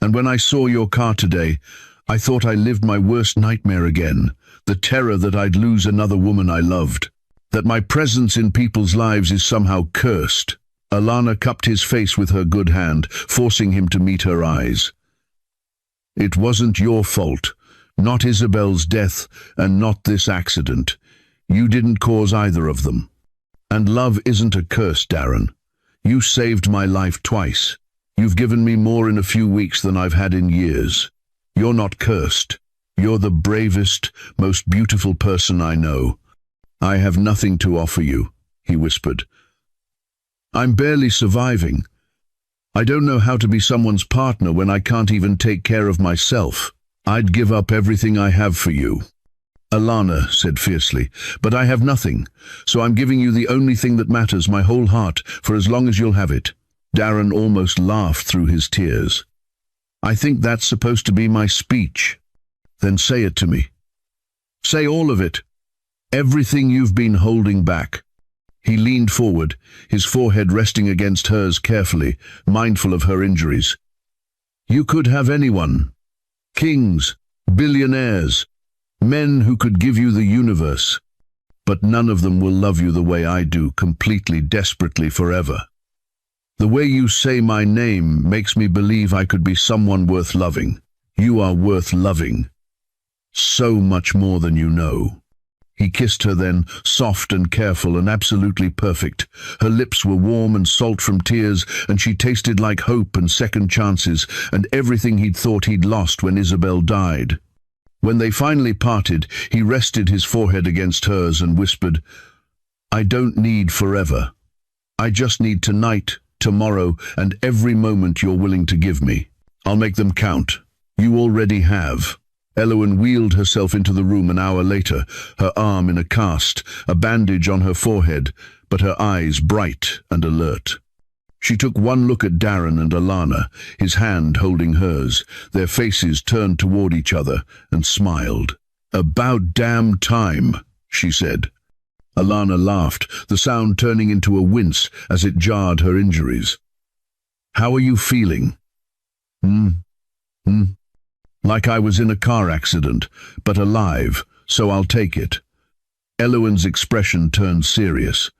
And when I saw your car today, I thought I lived my worst nightmare again, the terror that I'd lose another woman I loved, that my presence in people's lives is somehow cursed." Alana cupped his face with her good hand, forcing him to meet her eyes. "It wasn't your fault, not Isabel's death and not this accident. You didn't cause either of them. And love isn't a curse, Darren. You saved my life twice. You've given me more in a few weeks than I've had in years. You're not cursed. You're the bravest, most beautiful person I know. I have nothing to offer you," he whispered. "I'm barely surviving. I don't know how to be someone's partner when I can't even take care of myself. I'd give up everything I have for you." Alana said fiercely, "But I have nothing, so I'm giving you the only thing that matters, my whole heart, for as long as you'll have it." Darren almost laughed through his tears. "I think that's supposed to be my speech." "Then say it to me. Say all of it. Everything you've been holding back." He leaned forward, his forehead resting against hers carefully, mindful of her injuries. "You could have anyone. Kings, billionaires, men who could give you the universe. But none of them will love you the way I do, completely, desperately, forever. The way you say my name makes me believe I could be someone worth loving. You are worth loving. So much more than you know." He kissed her then, soft and careful and absolutely perfect. Her lips were warm and salt from tears, and she tasted like hope and second chances and everything he'd thought he'd lost when Isabel died. When they finally parted, he rested his forehead against hers and whispered, "I don't need forever. I just need tonight, tomorrow, and every moment you're willing to give me. I'll make them count. You already have." Elowen wheeled herself into the room an hour later, her arm in a cast, a bandage on her forehead, but her eyes bright and alert. She took one look at Darren and Alana, his hand holding hers, their faces turned toward each other, and smiled. "About damn time," she said. Alana laughed, the sound turning into a wince as it jarred her injuries. "How are you feeling?" "Like I was in a car accident, but alive, so I'll take it." Elowen's expression turned serious.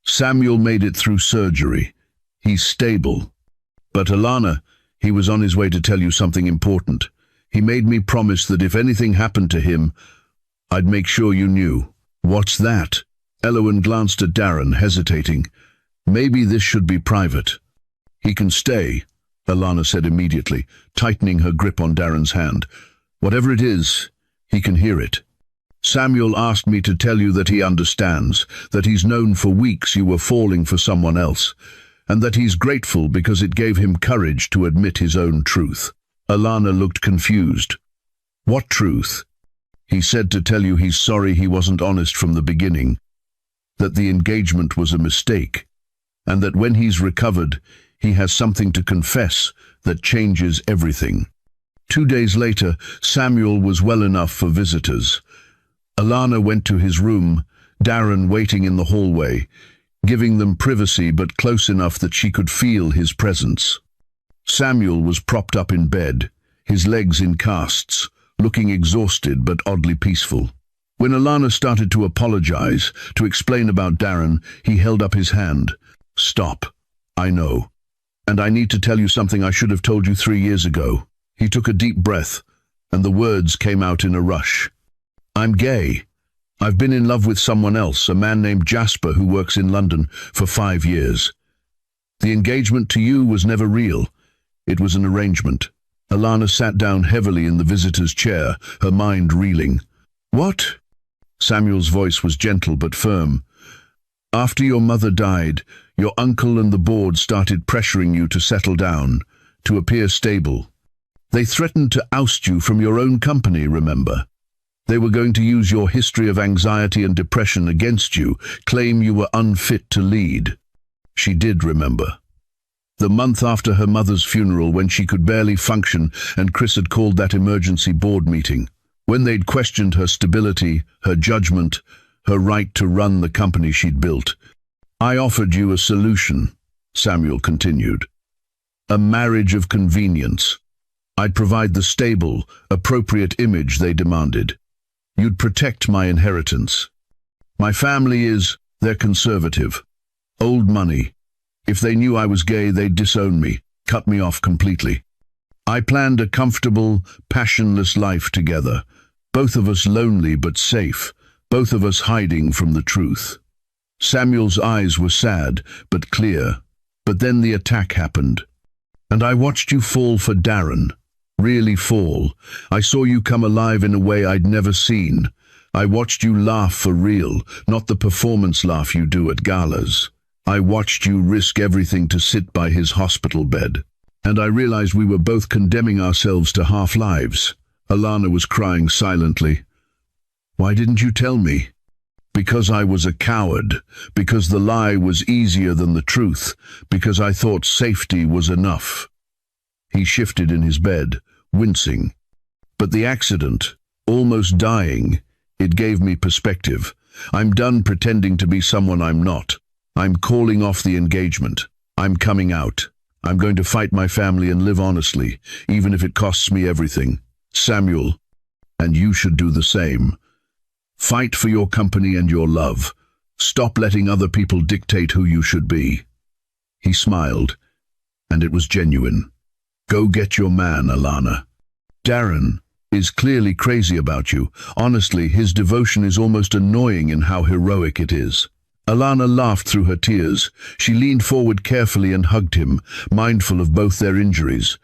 "Samuel made it through surgery. He's stable. But Alana, he was on his way to tell you something important. He made me promise that if anything happened to him, I'd make sure you knew." "What's that?" Elowen glanced at Darren, hesitating. "Maybe this should be private." "He can stay," Alana said immediately, tightening her grip on Darren's hand. "Whatever it is, he can hear it. Samuel asked me to tell you that he understands, that he's known for weeks you were falling for someone else, and that he's grateful because it gave him courage to admit his own truth." Alana looked confused. "What truth?" He said to tell you he's sorry he wasn't honest from the beginning, that the engagement was a mistake, and that when he's recovered, he has something to confess that changes everything. 2 days later, Samuel was well enough for visitors. Alana went to his room, Darren waiting in the hallway, giving them privacy but close enough that she could feel his presence. Samuel was propped up in bed, his legs in casts, looking exhausted but oddly peaceful. When Alana started to apologize, to explain about Darren, he held up his hand. "Stop. I know. And I need to tell you something I should have told you 3 years ago." He took a deep breath, and the words came out in a rush. "I'm gay. I've been in love with someone else, a man named Jasper who works in London, for 5 years. The engagement to you was never real. It was an arrangement." Alana sat down heavily in the visitor's chair, her mind reeling. "What?" Samuel's voice was gentle but firm. "After your mother died, your uncle and the board started pressuring you to settle down, to appear stable. They threatened to oust you from your own company, remember? They were going to use your history of anxiety and depression against you, claim you were unfit to lead." She did remember. The month after her mother's funeral, when she could barely function and Chris had called that emergency board meeting, when they'd questioned her stability, her judgment, her right to run the company she'd built. "I offered you a solution," Samuel continued. "A marriage of convenience. I'd provide the stable, appropriate image they demanded. You'd protect my inheritance. My family they're conservative. Old money. If they knew I was gay, they'd disown me, cut me off completely. I planned a comfortable, passionless life together, both of us lonely but safe, both of us hiding from the truth." Samuel's eyes were sad but clear. "But then the attack happened. And I watched you fall for Darren. Really fall. I saw you come alive in a way I'd never seen. I watched you laugh for real, not the performance laugh you do at galas. I watched you risk everything to sit by his hospital bed. And I realized we were both condemning ourselves to half-lives." Alana was crying silently. "Why didn't you tell me?" "Because I was a coward, because the lie was easier than the truth, because I thought safety was enough." He shifted in his bed, wincing. "But the accident, almost dying, it gave me perspective. I'm done pretending to be someone I'm not. I'm calling off the engagement. I'm coming out. I'm going to fight my family and live honestly, even if it costs me everything. Samuel, and you should do the same. Fight for your company and your love. Stop letting other people dictate who you should be." He smiled, and it was genuine. "Go get your man, Alana. Darren is clearly crazy about you. Honestly, his devotion is almost annoying in how heroic it is." Alana laughed through her tears. She leaned forward carefully and hugged him, mindful of both their injuries.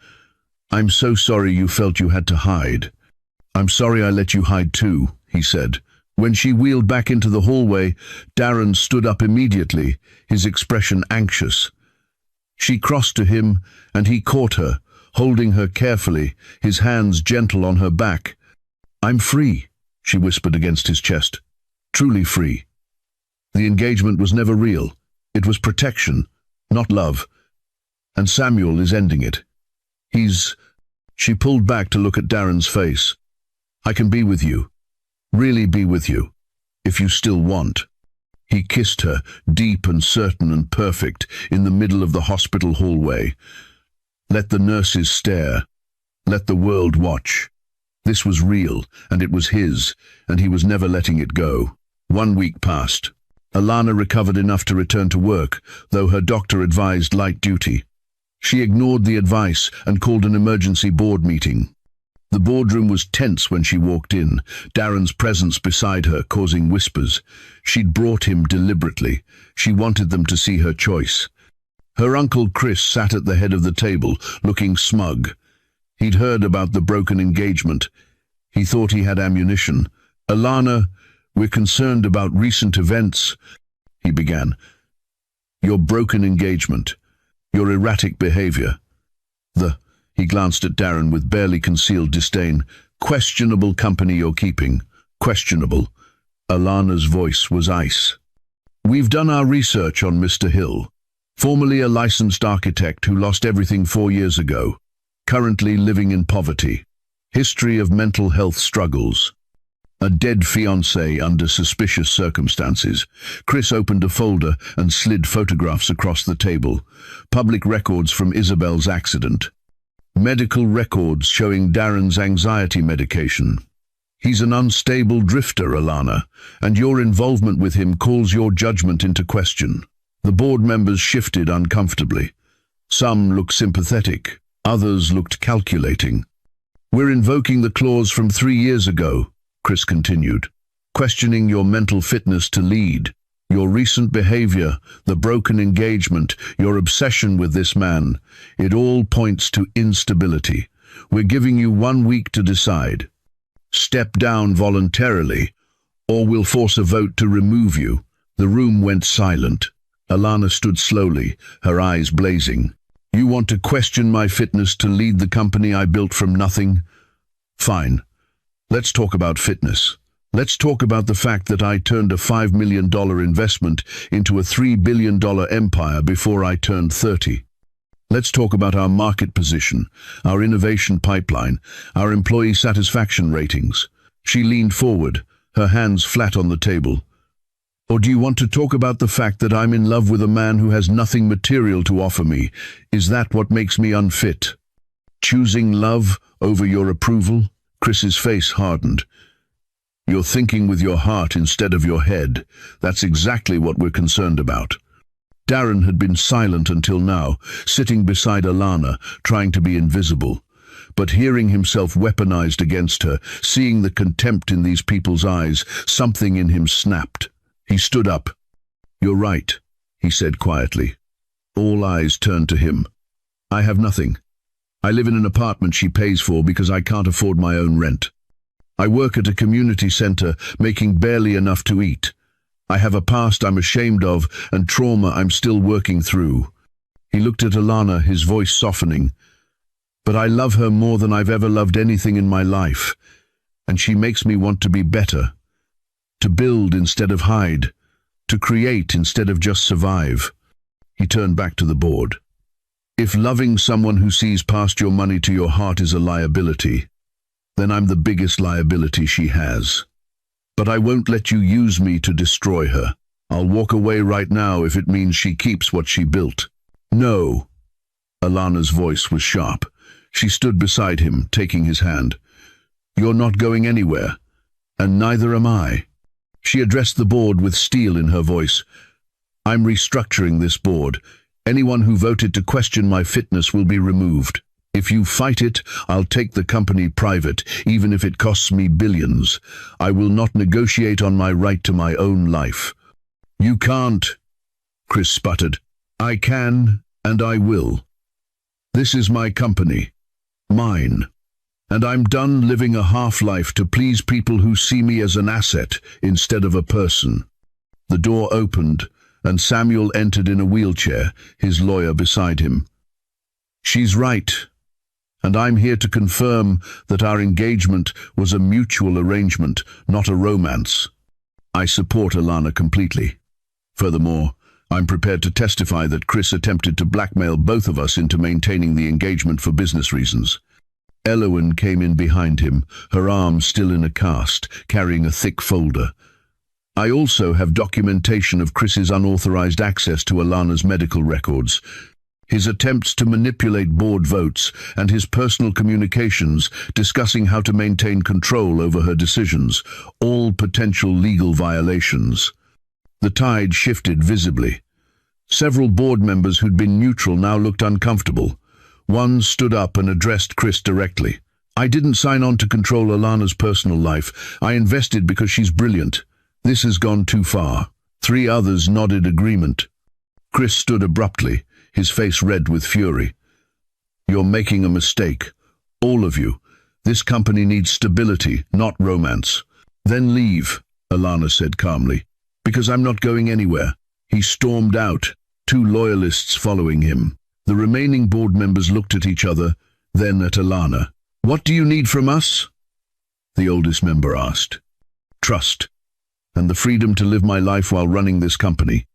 "I'm so sorry you felt you had to hide." "I'm sorry I let you hide too," he said. When she wheeled back into the hallway, Darren stood up immediately, his expression anxious. She crossed to him, and he caught her, holding her carefully, his hands gentle on her back. "I'm free," she whispered against his chest. "Truly free. The engagement was never real. It was protection, not love. And Samuel is ending it. She pulled back to look at Darren's face. "I can be with you. Really be with you. If you still want." He kissed her, deep and certain and perfect, in the middle of the hospital hallway. Let the nurses stare. Let the world watch. This was real, and it was his, and he was never letting it go. 1 week passed. Alana recovered enough to return to work, though her doctor advised light duty. She ignored the advice and called an emergency board meeting. The boardroom was tense when she walked in, Darren's presence beside her causing whispers. She'd brought him deliberately. She wanted them to see her choice. Her uncle Chris sat at the head of the table, looking smug. He'd heard about the broken engagement. He thought he had ammunition. "Alana, we're concerned about recent events," he began. "Your broken engagement, your erratic behavior, He glanced at Darren with barely concealed disdain. "Questionable company you're keeping. Questionable. Alana's voice was ice. We've done our research on Mr. Hill, formerly a licensed architect who lost everything 4 years ago, currently living in poverty. History of mental health struggles. A dead fiance under suspicious circumstances. Chris opened a folder and slid photographs across the table. Public records from Isabel's accident. Medical records showing Darren's anxiety medication. He's an unstable drifter, Alana, and your involvement with him calls your judgment into question. The board members shifted uncomfortably. Some looked sympathetic, others looked calculating. We're invoking the clause from 3 years ago, Chris continued, questioning your mental fitness to lead. Your recent behavior, the broken engagement, your obsession with this man, it all points to instability. We're giving you 1 week to decide. Step down voluntarily, or we'll force a vote to remove you. The room went silent. Alana stood slowly, her eyes blazing. You want to question my fitness to lead the company I built from nothing? Fine. Let's talk about fitness. Let's talk about the fact that I turned a $5 million investment into a $3 billion empire before I turned 30. Let's talk about our market position, our innovation pipeline, our employee satisfaction ratings. She leaned forward, her hands flat on the table. Or do you want to talk about the fact that I'm in love with a man who has nothing material to offer me? Is that what makes me unfit? Choosing love over your approval? Chris's face hardened. You're thinking with your heart instead of your head. That's exactly what we're concerned about. Darren had been silent until now, sitting beside Alana, trying to be invisible. But hearing himself weaponized against her, seeing the contempt in these people's eyes, something in him snapped. He stood up. You're right, he said quietly. All eyes turned to him. I have nothing. I live in an apartment she pays for because I can't afford my own rent. I work at a community center, making barely enough to eat. I have a past I'm ashamed of and trauma I'm still working through. He looked at Alana, his voice softening. But I love her more than I've ever loved anything in my life, and she makes me want to be better. To build instead of hide. To create instead of just survive. He turned back to the board. If loving someone who sees past your money to your heart is a liability, then I'm the biggest liability she has. But I won't let you use me to destroy her. I'll walk away right now if it means she keeps what she built. No. Alana's voice was sharp. She stood beside him, taking his hand. You're not going anywhere, and neither am I. She addressed the board with steel in her voice. I'm restructuring this board. Anyone who voted to question my fitness will be removed. If you fight it, I'll take the company private, even if it costs me billions. I will not negotiate on my right to my own life. You can't, Chris sputtered. I can, and I will. This is my company. Mine. And I'm done living a half-life to please people who see me as an asset instead of a person. The door opened, and Samuel entered in a wheelchair, his lawyer beside him. She's right, and I'm here to confirm that our engagement was a mutual arrangement, not a romance. I support Alana completely. Furthermore, I'm prepared to testify that Chris attempted to blackmail both of us into maintaining the engagement for business reasons. Elowen came in behind him, her arm still in a cast, carrying a thick folder. I also have documentation of Chris's unauthorized access to Alana's medical records, his attempts to manipulate board votes, and his personal communications discussing how to maintain control over her decisions, all potential legal violations. The tide shifted visibly. Several board members who'd been neutral now looked uncomfortable. One stood up and addressed Chris directly. I didn't sign on to control Alana's personal life. I invested because she's brilliant. This has gone too far. 3 others nodded agreement. Chris stood abruptly, his face red with fury. You're making a mistake. All of you. This company needs stability, not romance. Then leave, Alana said calmly, because I'm not going anywhere. He stormed out, 2 loyalists following him. The remaining board members looked at each other, then at Alana. What do you need from us? The oldest member asked. trust, and the freedom to live my life while running this company.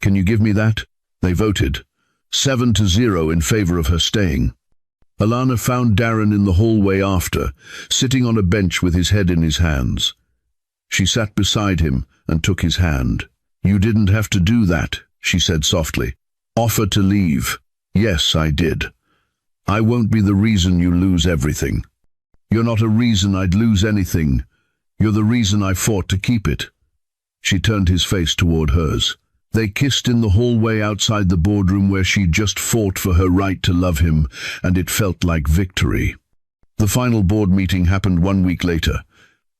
Can you give me that? They voted 7-0 in favor of her staying. Alana found Darren in the hallway after, sitting on a bench with his head in his hands. She sat beside him and took his hand. "You didn't have to do that," she said softly. "Offer to leave." "Yes, I did. I won't be the reason you lose everything. You're not a reason I'd lose anything. You're the reason I fought to keep it." She turned his face toward hers. They kissed in the hallway outside the boardroom where she'd just fought for her right to love him, and it felt like victory. The final board meeting happened 1 week later.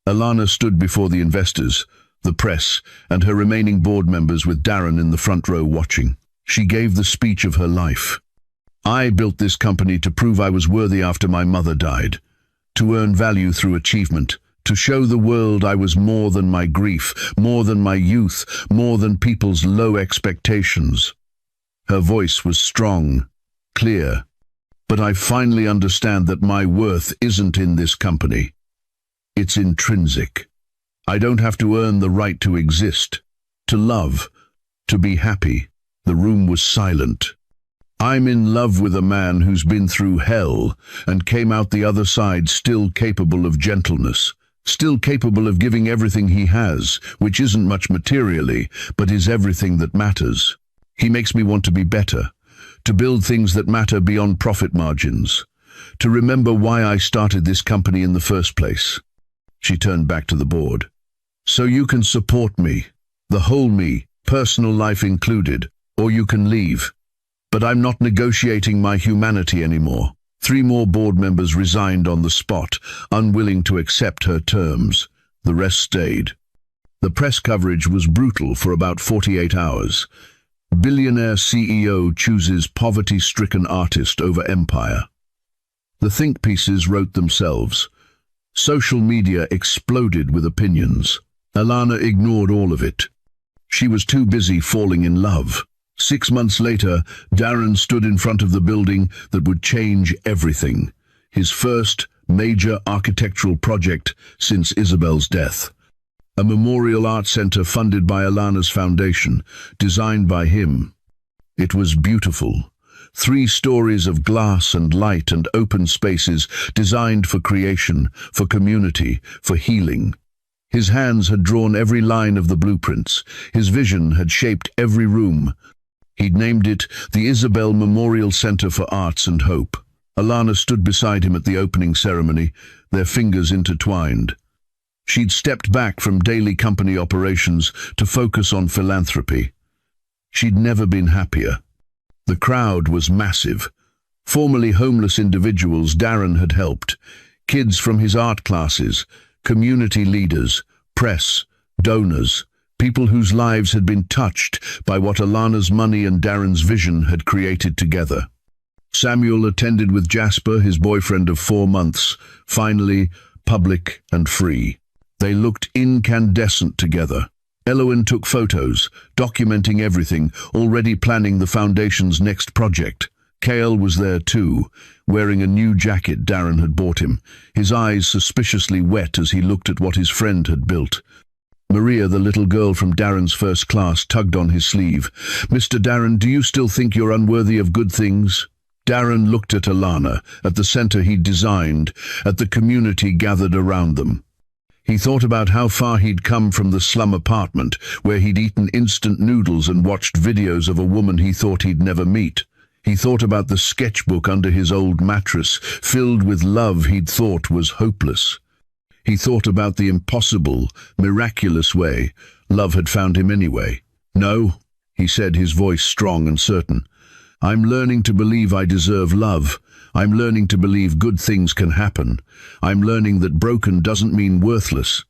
Alana stood before the investors, the press, and her remaining board members with Darren in the front row watching. She gave the speech of her life. "I built this company to prove I was worthy after my mother died, to earn value through achievement, to show the world I was more than my grief, more than my youth, more than people's low expectations." Her voice was strong, clear. "But I finally understand that my worth isn't in this company. It's intrinsic. I don't have to earn the right to exist, to love, to be happy." The room was silent. "I'm in love with a man who's been through hell and came out the other side still capable of gentleness, still capable of giving everything he has, which isn't much materially, but is everything that matters. He makes me want to be better, to build things that matter beyond profit margins, to remember why I started this company in the first place." She turned back to the board. "So you can support me, the whole me, personal life included, or you can leave. But I'm not negotiating my humanity anymore." 3 more board members resigned on the spot, unwilling to accept her terms. The rest stayed. The press coverage was brutal for about 48 hours. Billionaire CEO chooses poverty-stricken artist over empire. The think pieces wrote themselves. Social media exploded with opinions. Alana ignored all of it. She was too busy falling in love. 6 months later, Darren stood in front of the building that would change everything. His first major architectural project since Isabel's death. A memorial art center funded by Alana's foundation, designed by him. It was beautiful. 3 stories of glass and light and open spaces designed for creation, for community, for healing. His hands had drawn every line of the blueprints. His vision had shaped every room. He'd named it the Isabel Memorial Center for Arts and Hope. Alana stood beside him at the opening ceremony, their fingers intertwined. She'd stepped back from daily company operations to focus on philanthropy. She'd never been happier. The crowd was massive. Formerly homeless individuals Darren had helped, kids from his art classes, community leaders, press, donors, people whose lives had been touched by what Alana's money and Darren's vision had created together. Samuel attended with Jasper, his boyfriend of 4 months, finally public and free. They looked incandescent together. Elowen took photos, documenting everything, already planning the foundation's next project. Cale was there too, wearing a new jacket Darren had bought him, his eyes suspiciously wet as he looked at what his friend had built. Maria, the little girl from Darren's first class, tugged on his sleeve. "Mr. Darren, do you still think you're unworthy of good things?" Darren looked at Alana, at the center he'd designed, at the community gathered around them. He thought about how far he'd come from the slum apartment, where he'd eaten instant noodles and watched videos of a woman he thought he'd never meet. He thought about the sketchbook under his old mattress, filled with love he'd thought was hopeless. He thought about the impossible, miraculous way love had found him anyway. "No," he said, his voice strong and certain. "I'm learning to believe I deserve love. I'm learning to believe good things can happen. I'm learning that broken doesn't mean worthless."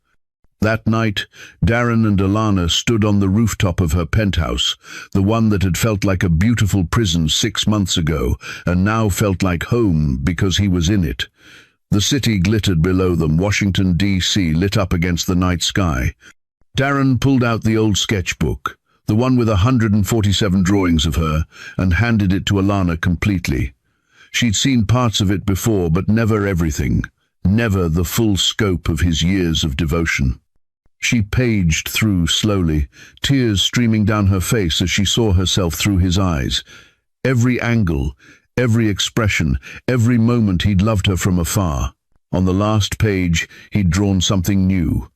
That night, Darren and Alana stood on the rooftop of her penthouse, the one that had felt like a beautiful prison 6 months ago, and now felt like home because he was in it. The city glittered below them, Washington, D.C., lit up against the night sky. Darren pulled out the old sketchbook, the one with 147 drawings of her, and handed it to Alana completely. She'd seen parts of it before, but never everything, never the full scope of his years of devotion. She paged through slowly, tears streaming down her face as she saw herself through his eyes. Every angle, every expression, every moment he'd loved her from afar. On the last page, he'd drawn something new.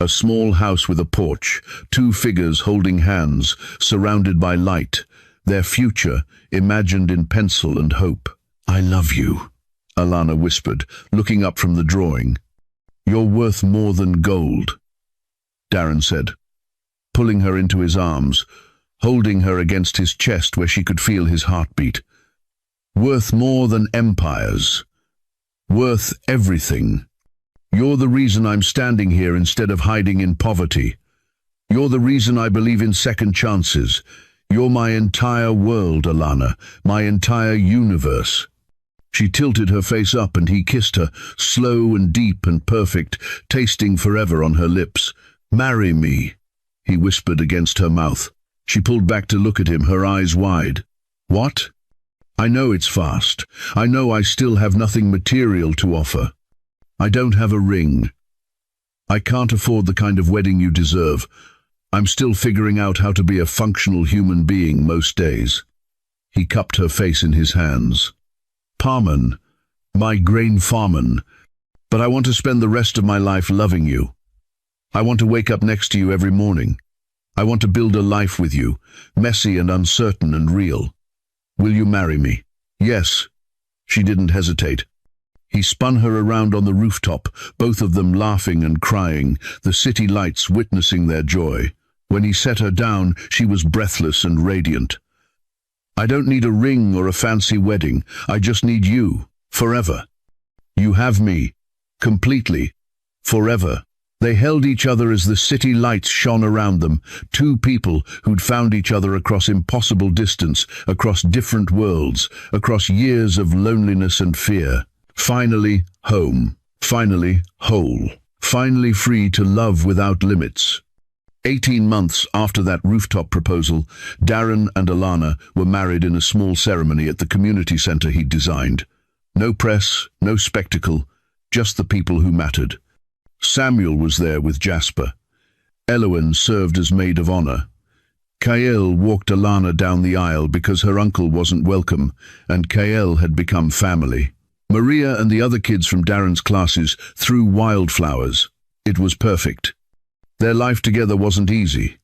A small house with a porch, two figures holding hands, surrounded by light, their future imagined in pencil and hope. "I love you," Alana whispered, looking up from the drawing. "You're worth more than gold," Darren said, pulling her into his arms, holding her against his chest where she could feel his heartbeat. "Worth more than empires. Worth everything. You're the reason I'm standing here instead of hiding in poverty. You're the reason I believe in second chances. You're my entire world, Alana, my entire universe." She tilted her face up and he kissed her, slow and deep and perfect, tasting forever on her lips. "Marry me," he whispered against her mouth. She pulled back to look at him, her eyes wide. "What? I know it's fast. I know I still have nothing material to offer. I don't have a ring. I can't afford the kind of wedding you deserve. I'm still figuring out how to be a functional human being most days." He cupped her face in his hands. "Parman, my grain farman, but I want to spend the rest of my life loving you. I want to wake up next to you every morning. I want to build a life with you, messy and uncertain and real. Will you marry me?" "Yes." She didn't hesitate. He spun her around on the rooftop, both of them laughing and crying, the city lights witnessing their joy. When he set her down, she was breathless and radiant. "I don't need a ring or a fancy wedding. I just need you, forever. You have me, completely, forever." They held each other as the city lights shone around them, two people who'd found each other across impossible distance, across different worlds, across years of loneliness and fear. Finally home, finally whole, finally free to love without limits. 18 months after that rooftop proposal, Darren and Alana were married in a small ceremony at the community center he'd designed. No press, no spectacle, just the people who mattered. Samuel was there with Jasper. Elowen served as maid of honor. Kael walked Alana down the aisle because her uncle wasn't welcome, and Kael had become family. Maria and the other kids from Darren's classes threw wildflowers. It was perfect. Their life together wasn't easy.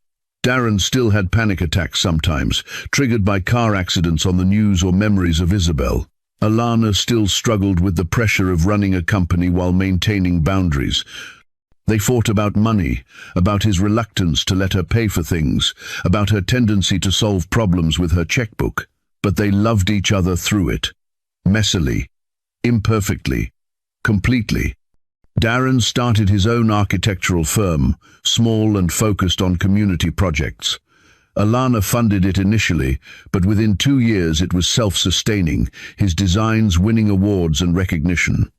Darren still had panic attacks sometimes, triggered by car accidents on the news or memories of Isabel. Alana still struggled with the pressure of running a company while maintaining boundaries. They fought about money, about his reluctance to let her pay for things, about her tendency to solve problems with her checkbook. But they loved each other through it. Messily, imperfectly, completely. Darren started his own architectural firm, small and focused on community projects. Alana funded it initially, but within 2 years it was self-sustaining, his designs winning awards and recognition.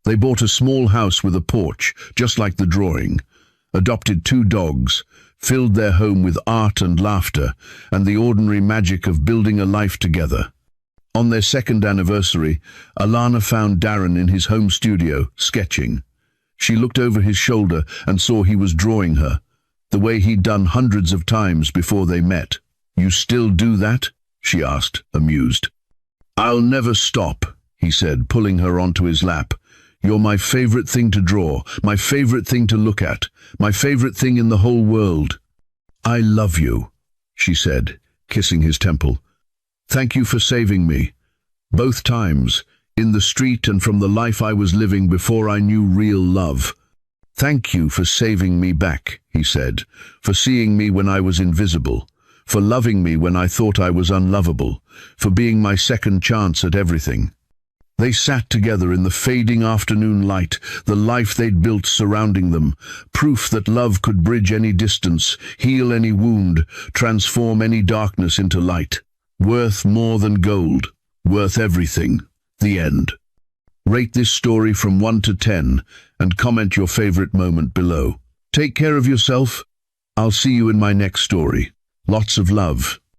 They bought a small house with a porch, just like the drawing, adopted 2 dogs, filled their home with art and laughter, and the ordinary magic of building a life together. On their 2nd anniversary, Alana found Darren in his home studio, sketching. She looked over his shoulder and saw he was drawing her, the way he'd done hundreds of times before they met. "You still do that?" she asked, amused. "I'll never stop," he said, pulling her onto his lap. "You're my favorite thing to draw, my favorite thing to look at, my favorite thing in the whole world." "I love you," she said, kissing his temple. "Thank you for saving me. Both times, in the street and from the life I was living before I knew real love. Thank you for saving me back," he said, "for seeing me when I was invisible, for loving me when I thought I was unlovable, for being my second chance at everything." They sat together in the fading afternoon light, the life they'd built surrounding them, proof that love could bridge any distance, heal any wound, transform any darkness into light. Worth more than gold, worth everything. The end. Rate this story from 1 to 10 and comment your favorite moment below. Take care of yourself. I'll see you in my next story. Lots of love.